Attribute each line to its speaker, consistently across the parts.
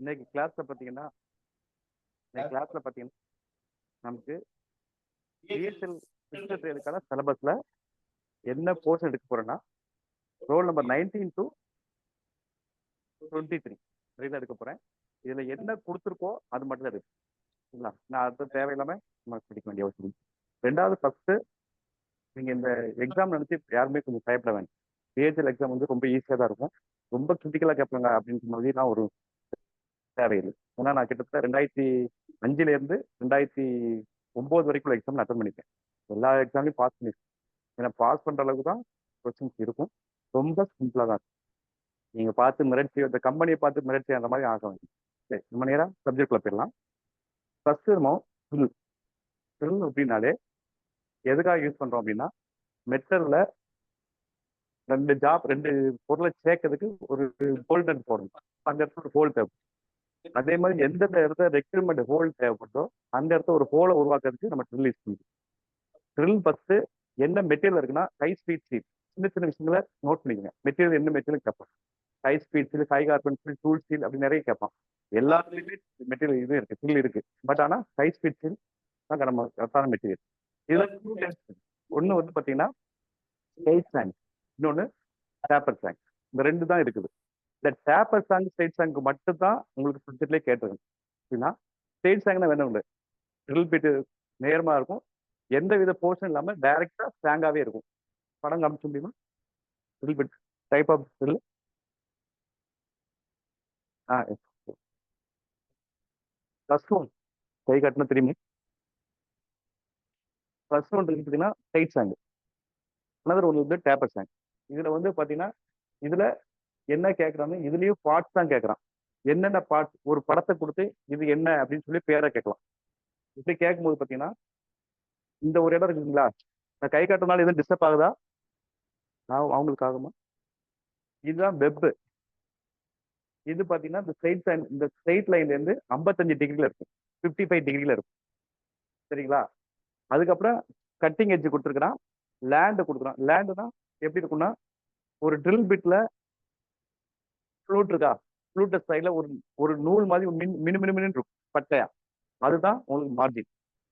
Speaker 1: இன்னைக்கு கிளாஸ்ல பாத்தீங்கன்னா நமக்கு பிஎஸ்எல் பிசினஸ் ட்ரேடுக்கான சிலபஸ்ல என்ன போர்ஷன் எடுக்க போறேன்னா ரோல் நம்பர் 19 to 23 வரைக்கும் எடுக்க போறேன். இதுல என்ன கொடுத்துருக்கோ அது மட்டும் தான் இருக்கு. சரிங்களா? நான் அது தேவையில்லாம நம்ம படிக்க வேண்டிய அவசியம் இல்லை. ரெண்டாவது, ஃபர்ஸ்ட் நீங்க இந்த எக்ஸாம் நினைச்சு யாருமே கொஞ்சம் பயப்பட வேண்டாம். பிஹெச்எல் எக்ஸாம் வந்து ரொம்ப ஈஸியாக தான் இருக்கும். ரொம்ப கிரிட்டிக்கலா கேட்பாங்க அப்படின்ற மாதிரி நான் ஒரு தேவையில்லை. ஏன்னா நான் கிட்டத்தட்ட 2005 இருந்து 2009 வரைக்கும் எக்ஸாம் அட்டன் பண்ணிட்டேன். எல்லா எக்ஸாம்லையும் பாஸ் பண்ணிருக்கேன். ஏன்னா பாஸ் பண்ற அளவுக்கு தான் கொஸ்டின்ஸ் இருக்கும். ரொம்ப சிம்பிளா தான் இருக்கும். நீங்க பார்த்து மிரட்சி, இந்த கம்பெனியை பார்த்து மிரட்சி அந்த மாதிரி ஆக வேண்டியது. சரி, நம்ம நேரா சப்ஜெக்ட்ல போயிடலாம். ஃபர்ஸ்ட் நம்ம ட்ரில் அப்படின்னாலே எதுக்காக யூஸ் பண்றோம் அப்படின்னா, மெட்டல்ல ரெண்டு பொருளை சேர்க்கறதுக்கு ஒரு போல்டன் போடணும். அந்த இடத்துல ஒரு ஹோல் தேவை. அதே மாதிரி எந்தெந்த இடத்துல ரெக்ரூட்மெண்ட் ஹோல் தேவைப்பட்டோ அந்த இடத்துல ஒரு ஹோலை உருவாக்குறதுக்கு நம்ம ட்ரில் யூஸ் பண்ணுறோம். ட்ரில் ஃபர்ஸ்ட் என்ன மெட்டீரியல் இருக்குன்னா ஹை ஸ்பீட் சீல். சின்ன சின்ன விஷயங்களை நோட் பண்ணிக்கங்க. மெட்டீரியல் என்ன மெட்டீரியல் கேட்பான். High speed seal, high carbon steel, tool steel அப்படி நிறைய கேட்பான். எல்லாத்துலயுமே மெட்டீரியல் இது இருக்கு, ஸ்டில் இருக்கு. பட் ஆனா ஹை ஸ்பீட் சீல் தான் நம்ம கரெக்டான மெட்டீரியல். இதுல ஒண்ணு வந்து பாத்தீங்கன்னா ஸ்ட்ரெயிட் சாங், இன்னொன்னு டேப்பர் சாங். இந்த ரெண்டு தான் இருக்குது. இந்த டேப்பர் சாங் ஸ்ட்ரெயிட் சாங் மட்டும் தான் உங்களுக்கு சப்ஜெக்ட்லேயே கேட்டிருக்கணும். அப்படின்னா ஸ்ட்ரெயிட் சாங்னா வேணும் இல்லை, ட்ரில் பீட்டு நேர்மா இருக்கும், எந்த வித போர்ஷன் இல்லாம டைரக்டா ஸ்ட்ராங்காவே இருக்கும். படம் காமிச்ச முடியுமா? Drill bit type of drill. First one கை காட்டினா திரும்பி. ஃபர்ஸ்ட் ஒன் பார்த்தீங்கன்னா ஸ்ட்ரெயிட் சாங். அனதர் ஒன்று வந்து டேப்பர் சாங். இதுல வந்து பாத்தீங்கன்னா இதுல என்ன கேட்கறாங்க, இதுலயும் பார்ட்ஸ் தான் கேட்கறான். என்னென்ன பார்ட்ஸ், ஒரு படத்தை கொடுத்து இது என்ன அப்படின்னு சொல்லி பேரை கேட்கலாம். இப்படி கேட்கும்போது பாத்தீங்கன்னா இந்த ஒரு இடம் இருக்குங்களா, நான் கை காட்டுறதுனால எதுவும் டிஸ்டர்ப் ஆகுதா? அவங்களுக்கு ஆகுமா? இதுதான் வெப். இது பாத்தீங்கன்னா இந்த ஸ்ட்ரெயிட் லைன்ல இருந்து 55 டிகிரில இருக்கும், 55 டிகிரில இருக்கும். சரிங்களா? அதுக்கப்புறம் கட்டிங் எட்ஜ் கொடுத்துருக்கிறான், லேண்ட் கொடுக்குறான். லேண்டுனா எப்படி இருக்கும்னா, ஒரு ட்ரில் பிட்ல ஃப்ளூட் இருக்கா, ஃப்ளூட் சைட்ல ஒரு நூல் மாதிரி மினு மினு மினு இருக்கும் பட்டையா, அதுதான் உங்களுக்கு மார்ஜின்.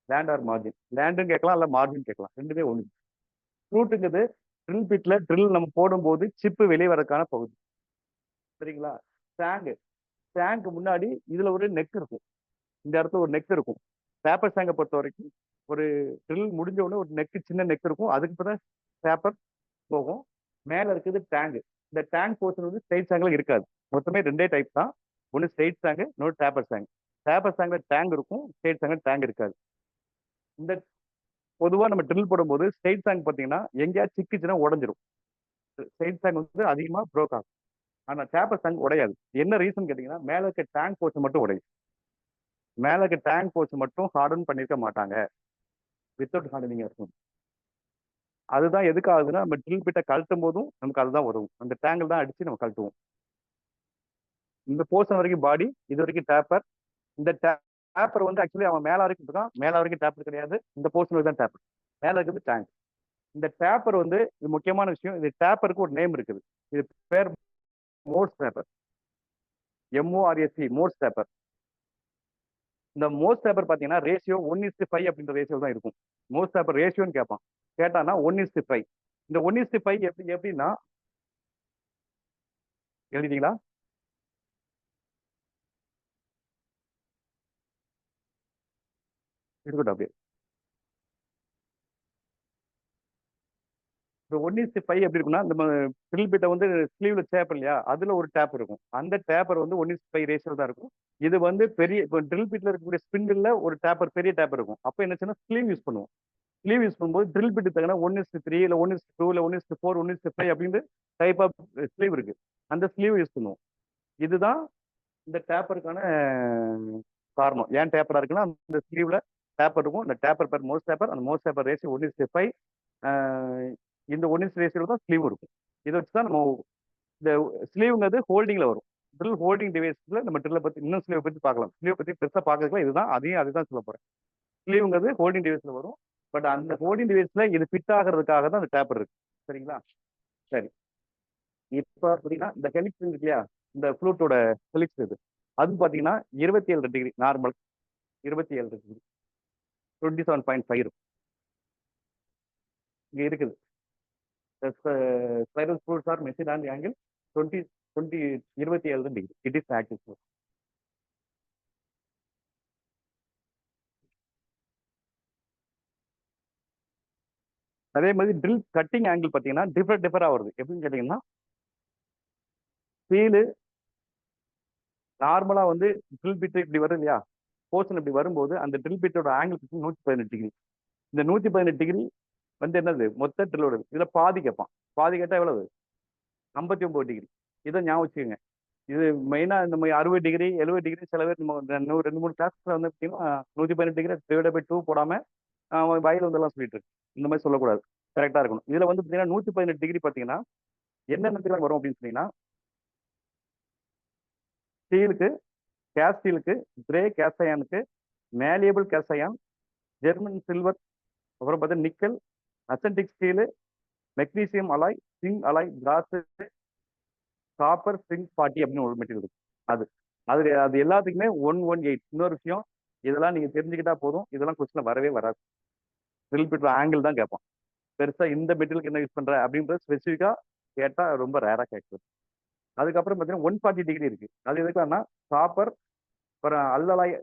Speaker 1: Land or margin. லேண்டும் கேட்கலாம், இல்ல மார்ஜின் கேட்கலாம், ரெண்டுமே ஒண்ணு. ஃப்ளூட்டுங்கிறது ட்ரில் பிட்ல ட்ரில் நம்ம போடும்போது சிப்பு வெளியே வரக்கான பகுதி. சரிங்களா? ஸ்டாங்கு முன்னாடி இதுல ஒரு நெக் இருக்கும், இந்த இடத்துல ஒரு நெக் இருக்கும். பேப்பர் ஸ்டாங்கை பொறுத்த வரைக்கும் ஒரு ட்ரில் முடிஞ்ச உடனே ஒரு நெக், சின்ன நெக் இருக்கும், அதுக்கு பிறகு பேப்பர் போகும். மேல இருக்குது டேங்க். இந்த டேங்க் போர்ஷன் வந்து ஸ்ட்ரெயிட் ஸ்டாங்ல இருக்காது. மொத்தமே ரெண்டே டைப் தான், ஒன்று ஸ்ட்ரெயிட் ஸ்டாங்கு, இன்னொரு டேப்பர் ஸ்டாங். டேப்பர் ஸ்டாங்ல டேங்க் இருக்கும், ஸ்ட்ரெயிட் ஸ்டாங்ல டேங்க் இருக்காது. இந்த பொதுவா நம்ம ட்ரில் போடும்போது ஸ்ட்ரெயிட் ஸ்டாங் பார்த்தீங்கன்னா எங்கேயாவது சிக்கிச்சுன்னா உடஞ்சிரும். ஸ்ட்ரெயிட் ஸ்டாங் வந்து அதிகமாக ப்ரோக் ஆகும். ஆனா டேப்பர் ஸ்டாங் உடையாது. என்ன ரீசன் கேட்டீங்கன்னா, மேல இருக்க டேங்க் போர்ஷன் மட்டும் உடையும். மேல இருக்க டேங்க் போர்ஷன் மட்டும் ஹார்டன் பண்ணிருக்க மாட்டாங்க, வித்தவுட் ஹார்டனிங் இருக்கும். அதுதான் எதுக்கு ஆகுதுன்னா, நம்ம ட்ரில் பிட்டை கழட்டும் போதும் நமக்கு அதுதான் உதவும். அந்த டேங்கிள் தான் அடிச்சு நம்ம கழட்டுவோம். இந்த போர்ஷன் வரைக்கும் பாடி, இது வரைக்கும் டேப்பர். இந்த டேப்பர் வந்து ஆக்சுவலி அவன் மேல வரைக்கும் இருக்கான், மேல வரைக்கும் டேப்பர் கிடையாது, இந்த போர்ஷன் தான் டேப்பர். மேல இருக்குது டேங்க். இந்த டேப்பர் வந்து இது முக்கியமான விஷயம். இது டேப்பருக்கு ஒரு நேம் இருக்குது. இது பேர் Morse taper. MORSE, Morse taper. இந்த மோர்ஸ் டேப்பர் பாத்தீங்கன்னா ரேஷியோ 1:5 அப்படின்ற ரேஷியோ தான் இருக்கும். மோர்ஸ் டேப்பர் ரேஷியோன்னு கேட்பான். கேட்டானா 1:5. இந்த 1:5 எப்படின்னா, எழுதிட்டீங்களா? இருக்கட்டும் அப்படியே. இந்த 1:5 எப்படி இருக்குன்னா, நம்ம ட்ரில் பிட்டை வந்து ஸ்லீவ்ல டேப் இல்லையா, அதுல ஒரு டேப் இருக்கும். அந்த டேப்பர் வந்து 1:5 ரேஷியோ தான் இருக்கும். இது வந்து பெரிய, இப்போ ட்ரில் பிட்ல இருக்கக்கூடிய ஸ்பிண்டில் ஒரு டேப்பர், பெரிய டேப்பர் இருக்கும். அப்போ என்ன ஸ்லீவ் யூஸ் பண்ணுவோம். ஸ்லீவ் யூஸ் பண்ணும்போது ட்ரில் பிட்டு தகுந்த 1:3 இல்லை 1:2 இல்லை 1:4 1:5 அப்படின்னு டைப் ஆஃப் ஸ்லீவ் இருக்கு. அந்த ஸ்லீவ் யூஸ் பண்ணுவோம். இதுதான் இந்த டேப்பருக்கான காரணம். ஏன் டேப்பரா இருக்குன்னா, அந்த ஸ்லீவ்ல டேப்பர் இருக்கும். இந்த டேப்பர் பேர் மோஸ்ட் டேப்பர். அந்த மோஸ்ட் டேப்பர் ரேஷியோ 1:5. இந்த 1:5 ரேஷியோ தான் ஸ்லீவ் இருக்கும். இதை வச்சு தான் நம்ம இந்த ஸ்லீவ்ங்கிறது ஹோல்டிங்ல வரும். ட்ரில் ஹோல்டிங் டிவைஸ்ல நம்ம ட்ரில்லை பத்தி இன்னும் ஸ்லீவ் பத்தி பார்க்கலாம். ஸ்லீவ் பத்தி பெருசா பார்க்கலாம். இதுதான் அதுதான் சொல்ல போறேன். ஸ்லீவ்ங்கிறது ஹோல்டிங் டிவைஸ்ல வரும். பட் அந்த ஹோல்டிங் டிவைஸ்ல இது ஃபிட் ஆகிறதுக்காக தான் அந்த டேப்பர் இருக்கு. சரிங்களா? சரி, இப்போ பார்த்தீங்கன்னா இந்த ஹெலிக்ஸ் இருக்கு இல்லையா, இந்த ஃப்ளூட்டோட ஹெலிக்ஸ் இது, அது பார்த்தீங்கன்னா 27 டிகிரி நார்மல், 27 டிகிரி 27.5 இருக்கும். இங்க இருக்குது spiral spools or machine on angle 20 20 27 degree. It is active. அதே மாதிரி ட்ரில் கட்டிங் ஆங்கிள் பார்த்தீங்கன்னா டிஃபரா வருது. எப்படின்னு கேட்டீங்கன்னா, ஸ்டீலு நார்மலா வந்து ட்ரில் பிட் இப்படி வரும் இல்லையா, போர்ஷன் இப்படி வரும்போது அந்த ட்ரில் பிட்டோட ஆங்கிள் 118 டிகிரி. இந்த 118 டிகிரி வந்து என்னது மொத்த ட்ரில்லோட இதுல பாதி கேட்பான். பாதி கேட்டா எவ்வளவு? 59 டிகிரி. இதை ஞாபகம் வச்சுக்கோங்க. இது மெயினா இந்த மாதிரி 60 டிகிரி 70 டிகிரி சில பேர் நம்ம 2 3 கிளாஸ்ல வந்து பார்த்தீங்கன்னா 118 டிகிரி டிவைட் பை 2 போடாம அவன் வயல் வந்து எல்லாம் சொல்லிட்டு இருக்கு. இந்த மாதிரி சொல்லக்கூடாது, கரெக்டா இருக்கணும். இதுல வந்து பார்த்தீங்கன்னா 118 டிகிரி பார்த்தீங்கன்னா என்னென்னத்துக்கு வரும் அப்படின்னு சொன்னீங்கன்னா, ஸ்டீலுக்கு, கேஸ்ட் ஸ்டீலுக்கு, கிரே கேசயானுக்கு, மேலியபிள் கேசயான், ஜெர்மன் சில்வர், அப்புறம் பார்த்தீங்கன்னா nickel, austenitic steel, magnesium alloy, zinc alloy, brass, copper zinc 40 அப்படின்னு ஒரு மெட்டீரியல் இருக்கு. அது அது அது எல்லாத்துக்குமே 118. இன்னொரு விஷயம், இதெல்லாம் நீங்க தெரிஞ்சுக்கிட்டா போதும். இதெல்லாம் கொஸ்டின் வரவே வராது. ட்ரில் பிட் ஆங்கிள் தான் கேட்பான். பெருசா இந்த மெட்டீரியலுக்கு என்ன யூஸ் பண்ற அப்படின்றது ஸ்பெசிஃபிக்கா கேட்டா ரொம்ப ரேரா கேட்குது. அதுக்கப்புறம் பார்த்தீங்கன்னா 140 டிகிரி இருக்கு. அது எதுக்குன்னா காப்பர், அப்புறம் அல்லலாய்,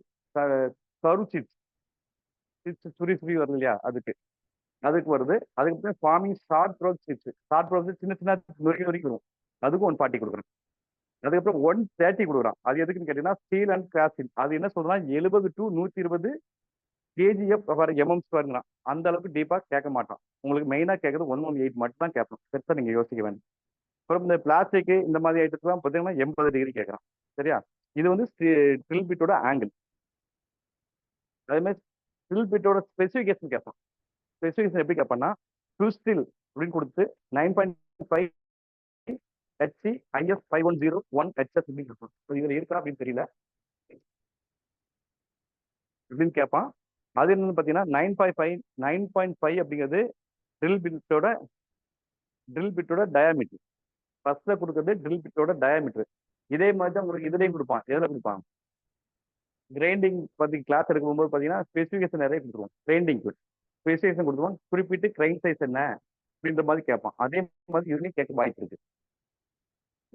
Speaker 1: கரு சிப்ஸ் சுரி சுரி வருது இல்லையா, அதுக்கு வருது. அதுக்கப்புறம் forming short broke chips. Short broke சின்ன சின்ன நொறுக்கி நொறுக்கி வரும். அதுக்கும் 140 கொடுக்குறேன். அதுக்கப்புறம் 130 கொடுக்குறான். அது எதுக்குன்னு கேட்டீங்கன்னா ஸ்டீல் அண்ட் கிராசின். அது என்ன சொல்றான், 70 to 120 கேஜிஎஃப் எம்எம் ஸ்கொயர்ங்கிறான். அந்த அளவுக்கு டீப்பா கேட்க மாட்டான். உங்களுக்கு மெயினா கேட்கறது 118 மட்டும் தான் கேட்போம். பெருசா நீங்க யோசிக்க வேண்டாம். அப்புறம் இந்த பிளாஸ்டிக் இந்த மாதிரி ஐட்டத்துலாம் பார்த்தீங்கன்னா 80 டிகிரி கேட்கறான். சரியா? இது வந்து ட்ரில் பிட்டோட ஆங்கிள். அதே மாதிரி ட்ரில் பிட்டோட ஸ்பெசிஃபிகேஷன் கேட்பான். ஸ்பெசிஃபிகேஷன் எப்படி கேட்பான்னா, ட்விஸ்டில் அப்படின்னு கொடுத்து 9.5 ஹெச்சி ஐஎஸ் 5101 ஹெச்எஸ் அப்படின்னு கேட்பான். இதுல இருக்கா அப்படின்னு தெரியல அப்படின்னு கேட்பான். அது என்னன்னு பார்த்தீங்கன்னா 9.5 அப்படிங்கிறது ட்ரில் பிட்டோட டயாமீட்டர். ஃபர்ஸ்ட்ல கொடுக்கறது ட்ரில் பிட்டோட டயாமீட்டர். இதே மாதிரி தான் உங்களுக்கு இதுலயும் கொடுப்பான். எதுல கொடுப்பான்? கிரைண்டிங் பத்தி கிளாஸ் எடுக்கும் போது பார்த்தீங்கன்னா ஸ்பெசிஃபிகேஷன் நிறைய கொடுத்துருவோம். கிரைண்டிங்க்கு ஸ்பெசிஃபிகேஷன் கொடுத்துருவோம். குறிப்பிட்டு கிரைண்ட் சைஸ் என்ன அப்படின்ற மாதிரி கேட்பான். அதே மாதிரி இதுலயும் கேட்க வாய்ப்பு இருக்கு.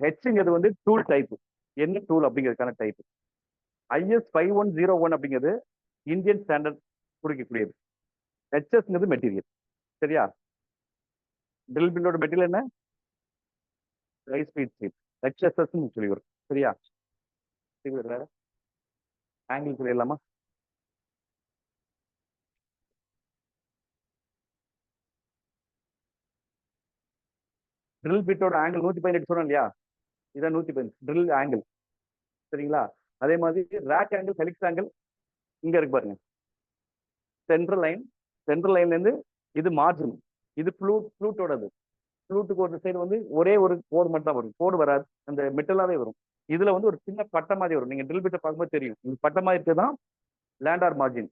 Speaker 1: ஹெச்ங்கிறது வந்து டூல் டைப். என்ன டூல் அப்படிங்கிறதுக்கான டைப். ஐஎஸ் 5101 அப்படிங்கிறது இந்தியன் ஸ்டாண்டர்ட் குறிக்கக்கூடியது. ஹெச்எஸ்ங்கிறது மெட்டீரியல். சரியா? ட்ரில் பிட்டோட மெட்டீரியல் என்ன? High speed steel. ஹெச்எஸ்எஸ் சொல்லி வரும். சரியா? வேற ஆங்கிள் சொல்லிடலாமா? ட்ரில் பிட்டோட ஆங்கிள் 118 சொன்னோம் இல்லையா? இதான் 118 ட்ரில் ஆங்கிள். சரிங்களா? அதே மாதிரி ரேக் ஆங்கிள், ஹெலிக்ஸ் ஆங்கிள் இங்க இருக்கு பாருங்க. சென்ட்ரல் லைன்ல இருந்து இது மார்ஜின். இது ஃப்ளூட்டோடது. ஃப்ளூட்டுக்கு ஒரு சைடு வந்து ஒரே ஒரு கோடு மட்டும் தான் வரும். கோடு வராது, அந்த மெட்டலாவே வரும். இதுல வந்து ஒரு சின்ன பட்டை மாதிரி வரும். நீங்க ட்ரில் பிட்டை பார்க்கும்போது தெரியும். இந்த பட்டை மாதிரி இருக்குதான் லேண்டார் மார்ஜின்.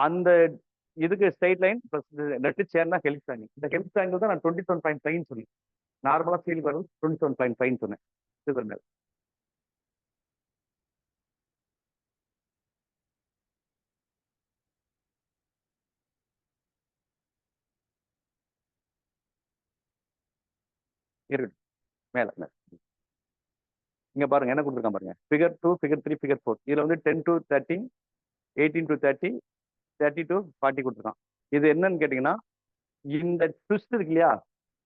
Speaker 1: அந்த இதுக்கு ஸ்ட்ரைட் லைன் ரெட்டு சேர்னா ஹெலிக்ஸ் ஆங்கிள். இந்த ஹெலிக்ஸ் ஆங்கிள் தான் நான் 27.5 சொன்னேன். நார்மலா ஃபீல் வரும் 27.5 சொன்னேன். மேல இருக்கு. மேல மேல இங்க பாருங்க என்ன கொடுத்துருக்கான் பாருங்க. Figure 2, figure 3, figure 4. இதுல வந்து 10 to 13, 18 to 30, 30 to 40 கொடுத்துருக்கான். இது என்னன்னு கேட்டீங்கன்னா, இந்த ட்விஸ்ட் இருக்கு இல்லையா,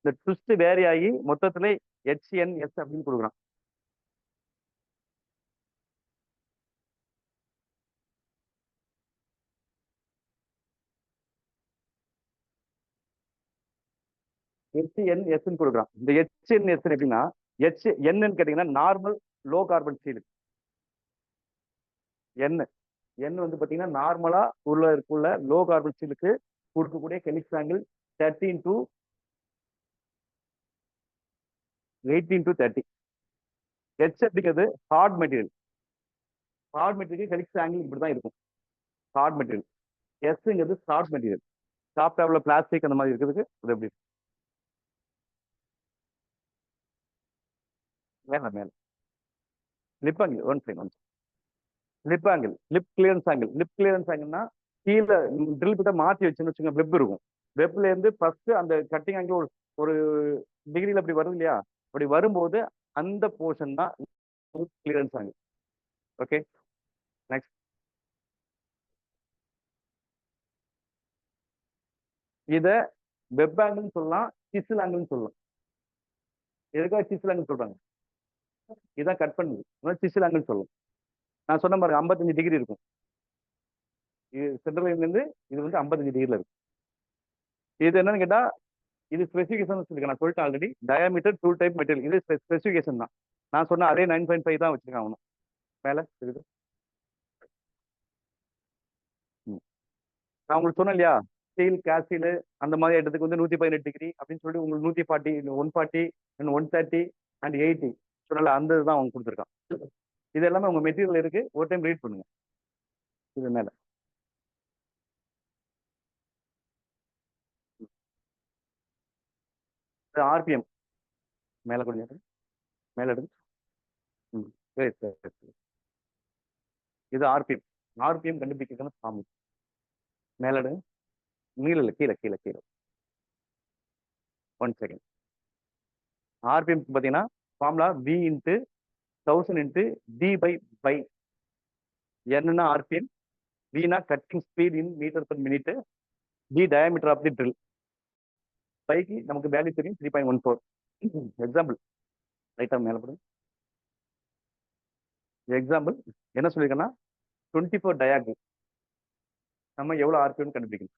Speaker 1: இந்த ட்விஸ்ட் வேரி ஆகி மொத்தத்துல HNS அப்படின்னு கொடுக்குறான். HNS கொடுக்குறான். இந்த HNS எப்படின்னா, HN கேட்டீங்கன்னா normal low carbon steel. N வந்து பாத்தீங்கன்னா நார்மலா இருக்குள்ள லோ கார்பன் ஸ்டீலுக்கு கொடுக்கக்கூடிய helix angle 13 to 18 to 30. H அப்படிங்கிறது hard material. Hard material helix angle இப்படிதான் இருக்கும். Hard material. எஸ்ங்கிறது சாஃப்ட் மெட்டீரியல். சாஃப்டா உள்ள பிளாஸ்டிக் அந்த மாதிரி இருக்கிறதுக்கு இது எப்படி மேல மேல lip angle one second one lip angle lip clearance angle lip clearance ஆங்கிள்னா கீழே ட்ரில் கிட்ட மாற்றி வச்சுன்னு வச்சுங்க வெப் இருக்கும். வெப்ல இருந்து ஃபர்ஸ்ட் அந்த கட்டிங் ஆங்கிள் ஒரு டிகிரியில் அப்படி வருது இல்லையா, அப்படி வரும்போது அந்த போர்ஷன் தான் கிளியரன்ஸ் ஆங்கிள். Okay next. இத வெப் ஆங்கிள் சொல்லலாம், சிசில் ஆங்கிள் சொல்லலாம். எதுக்காக சிசில் ஆங்கிள் சொல்றாங்க, இதான் கட் பண்ணுது சிசில் ஆங்கிள் சொல்லலாம். நான் சொன்ன மாதிரி 55 டிகிரி இருக்கும். இது சென்ட்ரல் லைன்ல இருந்து இது வந்து 55 டிகிரில இருக்கும். இது என்னன்னு கேட்டா இது ஸ்பெசிஃபிகேஷன் வச்சிருக்கேன். நான் சொல்லிட்டேன் already. Diameter to type material, இது ஸ்பெசிஃபிகேஷன் தான். நான் சொன்ன அதே 9.5 தான் வச்சிருக்கேன் அவனும் மேல இருக்குது. நான் உங்களுக்கு சொன்னேன் இல்லையா, ஸ்டீல் கேஸ்டில் அந்த மாதிரி இடத்துக்கு வந்து 118 டிகிரி அப்படின்னு சொல்லி உங்களுக்கு 140 140 130 அண்ட் 80 சொன்னால அந்த இதுதான் அவங்க கொடுத்துருக்கான். இது எல்லாமே உங்க மெட்டீரியல் இருக்கு, ஒரு டைம் ரீட் பண்ணுங்க. இது மேல ஆர்பிஎம் மேல கொஞ்சம் மேல எடுங்க. சரி சரி சரி. இது ஆர்பிஎம். ஆர்பிஎம் கண்டுபிடிக்கிறதுன்னு ஃபார்ம் மேல எடுங்க. நீல கீழே கீழே கீழே ஒன் செகண்ட். ஆர்பிஎம் பார்த்தீங்கன்னா formula V into 1000 into D/π. என்னன்னா ஆர்பிஎம், Vனா cutting speed in metre per minute, D diameter of the drill, பைக்கு நமக்கு வேல்யூ தெரியும் 3.14. எக்ஸாம்பிள் ரைட்டாக மேலே போடுங்க. எக்ஸாம்பிள் என்ன சொல்லியிருக்கேன்னா 24 டயாக்கு நம்ம எவ்வளோ ஆர்பிஎம் கண்டுபிடிக்கணும்.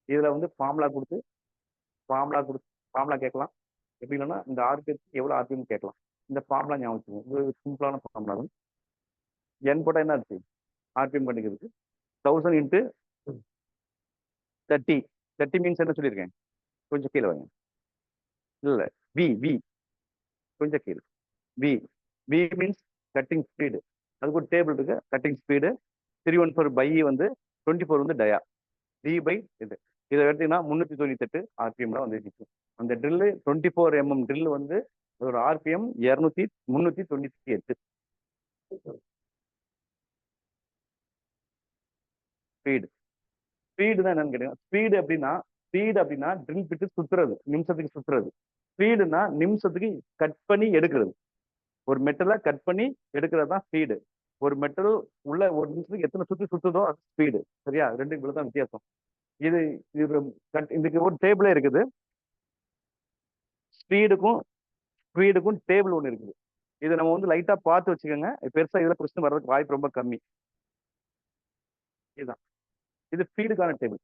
Speaker 1: இதில் வந்து ஃபார்முலா கொடுத்து ஃபார்முலா கேட்கலாம். எப்படி இல்லைன்னா இந்த ஆர்பிஎம் எவ்வளோ ஆர்பிஎம் கேட்கலாம். இந்த ஃபார்முலா ஞாபகம் வச்சுக்கோங்க. இது சிம்பிளான ஃபார்முலா தான். என் போட்டால் என்ன ஆச்சு ஆர்பிஎம் பண்ணிக்கிறதுக்கு 1000 இன்ட்டு 30. 30 மீன்ஸ் என்ன சொல்லியிருக்கேன், கொஞ்சம் கீழே வாங்க. இல்லை வி வி கொஞ்சம் கீழே. V V means cutting speed. அதுக்கு ஒரு டேபிள் இருக்கு, கட்டிங் ஸ்பீடு 314/π வந்து 24 வந்து டயா, V/, இது இதை எடுத்தீங்கன்னா 398 ஆர்பிஎம்ல வந்து நிற்கும். அந்த ட்ரில்லு 24 mm ட்ரில் வந்து ஒரு ஆர்பிஎம் 398. ஸ்பீடு ஸ்பீடு தான் என்னன்னு கேட்டீங்கன்னா, ஸ்பீடு அப்படின்னா ட்ரில் பிட்டு சுத்துறது, நிமிஷத்துக்கு சுத்துறது. ஸ்பீடுனா நிமிஷத்துக்கு கட் பண்ணி எடுக்கிறது. ஒரு மெட்டலை கட் பண்ணி எடுக்கிறது தான் ஸ்பீடு. ஒரு மெட்டல் உள்ள ஒரு நிமிஷத்துக்கு எத்தனை சுத்தி சுத்துதோ அது ஸ்பீடு. சரியா, ரெண்டு இவ்வளவு தான் வித்தியாசம். இது இது இதுக்கு ஒரு டேபிளே இருக்குது. ஸ்பீடுக்கும் டேபிள் ஒன்று இருக்குது. இதை நம்ம வந்து லைட்டா பார்த்து வச்சுக்கோங்க. பெருசா இதுல கொஸ்டின் வர்றதுக்கு வாய்ப்பு ரொம்ப கம்மி. இதுதான் இது ஸ்பீடுக்கான டேபிள்.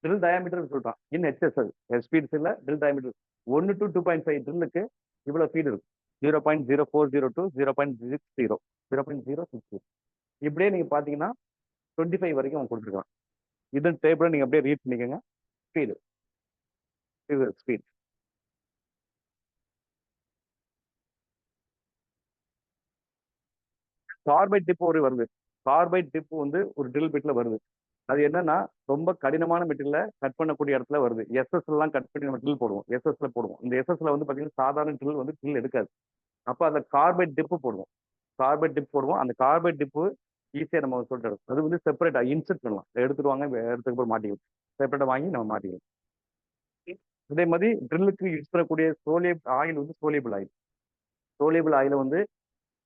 Speaker 1: ட்ரில் டயாமீட்டர் சொல்றான் இன் ஹெச்எஸ்எல் ஸ்பீட்ஸ் இல்ல ட்ரில் டயாமீட்டர் 1 to 2.5 ட்ரில்லுக்கு இவ்வளவு ஸ்பீடு இருக்கும். 0.0402 0.60 0.060. இப்படியே நீங்க பாத்தீங்கன்னா 25 வரைக்கும் அவன் கொடுத்துருக்கான். இதன் டேபிள் நீங்க அப்படியே ரீட் பண்ணிக்கோங்க. ஸ்பீடு ஸ்பீட் கார்பைட் டிப் ஒரு வருது. கார்பைட் டிப் வந்து ஒரு ட்ரில் பிட்ல வருது. அது என்னன்னா ரொம்ப கடினமான மெட்டீரியல கட் பண்ணக்கூடிய இடத்துல வருது. எஸ்எஸ் எல்லாம் கட் பண்ணி நம்ம ட்ரில் போடுவோம், எஸ்எஸ்ல போடுவோம். இந்த எஸ்எஸ்ல வந்து பாத்தீங்கன்னா சாதாரண ட்ரில் வந்து ட்ரில் எடுக்காது. அப்ப அந்த கார்பைட் டிப்பு போடுவோம். அந்த கார்பைட் டிப்பு ஈஸியா நம்ம சொல்லிட்டு அது வந்து செப்பரேட்டா இன்செர்ட் பண்ணலாம். எடுத்துருவாங்க, எடுத்துக்கு போய் மாட்டிக்கலாம். செப்பரேட்டா வாங்கி நம்ம மாட்டிக்கலாம். அதே மாதிரி ட்ரில்லுக்கு யூஸ் பண்ணக்கூடிய ஆயில் வந்து சோலியபிள் ஆயில வந்து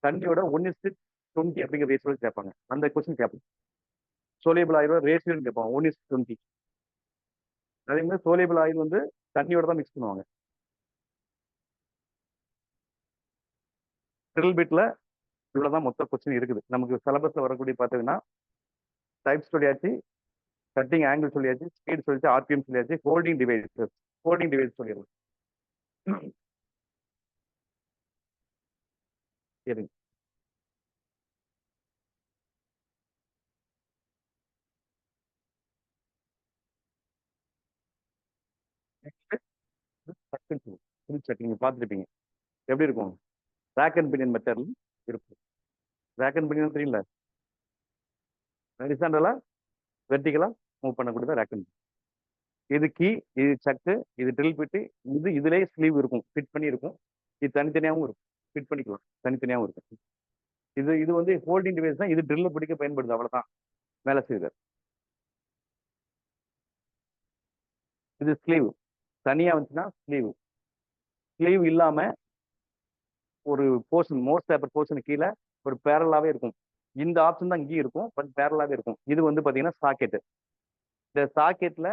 Speaker 1: தண்ணியோட 1:20 அப்படிங்கிற ரேஷியோல கேட்பாங்க. அந்த கொஸ்டின் கேட்பாங்க. சோலியபிள் ஆயில் ரேஷியோன்னு கேட்பாங்க 1:20. அதே மாதிரி சோலியபிள் ஆயில் வந்து தண்ணியோட தான் மிக்ஸ் பண்ணுவாங்க. ட்ரில் பிட்ல இவ்வளவுதான் மொத்த கொஸ்டின் இருக்குது. நமக்கு சிலபஸ்ல வரக்கூடிய பார்த்தீங்கன்னா டைப் சொல்லியாச்சு, கட்டிங் ஆங்கிள் சொல்லியாச்சு, ஸ்பீட் சொல்லியாச்சு, ஆர்பிஎம் சொல்லியாச்சு, ஹோல்டிங் டிவைஸ் சொல்லிடலாம். சரிங்க. நீங்க பார்த்துருப்பீங்க எப்படி இருக்கும். ரேக் அண்ட் பினியன் மெத்தட்ல இருக்கும். ரேக் அண்ட் பினியன் தெரியல, ஹரிசாண்டலா வெர்டிகலா மூவ் பண்ணக்கூடியது ரேக் அண்ட். இது கீ, இது சக்கு, இது ட்ரில் பிட்டு, இதுலயே ஸ்லீவ் இருக்கும், ஃபிட் பண்ணி இருக்கும். இது தனித்தனியாகவும் இருக்கும். ஃபிட் பண்ணிக்கலாம், தனித்தனியாகவும் இருக்கும். இது இது வந்து ஹோல்டிங் டிவைஸ் தான். இது ட்ரில்ல பிடிக்க பயன்படுது, அவ்வளவுதான் வேலை செய்யுது. இது ஸ்லீவ் தனியா வந்துச்சுன்னா ஸ்லீவ். ஸ்லீவ் இல்லாம ஒரு போர்ஷன், மோஸ்ட் பேப்பர் போர்ஷன் கீழே ஒரு பேரலாவே இருக்கும். இந்த ஆப்ஷன் தான் இங்கேயும் இருக்கும், பட் பேரலாவே இருக்கும். இது வந்து பாத்தீங்கன்னா சாக்கெட். இந்த சாக்கெட்ல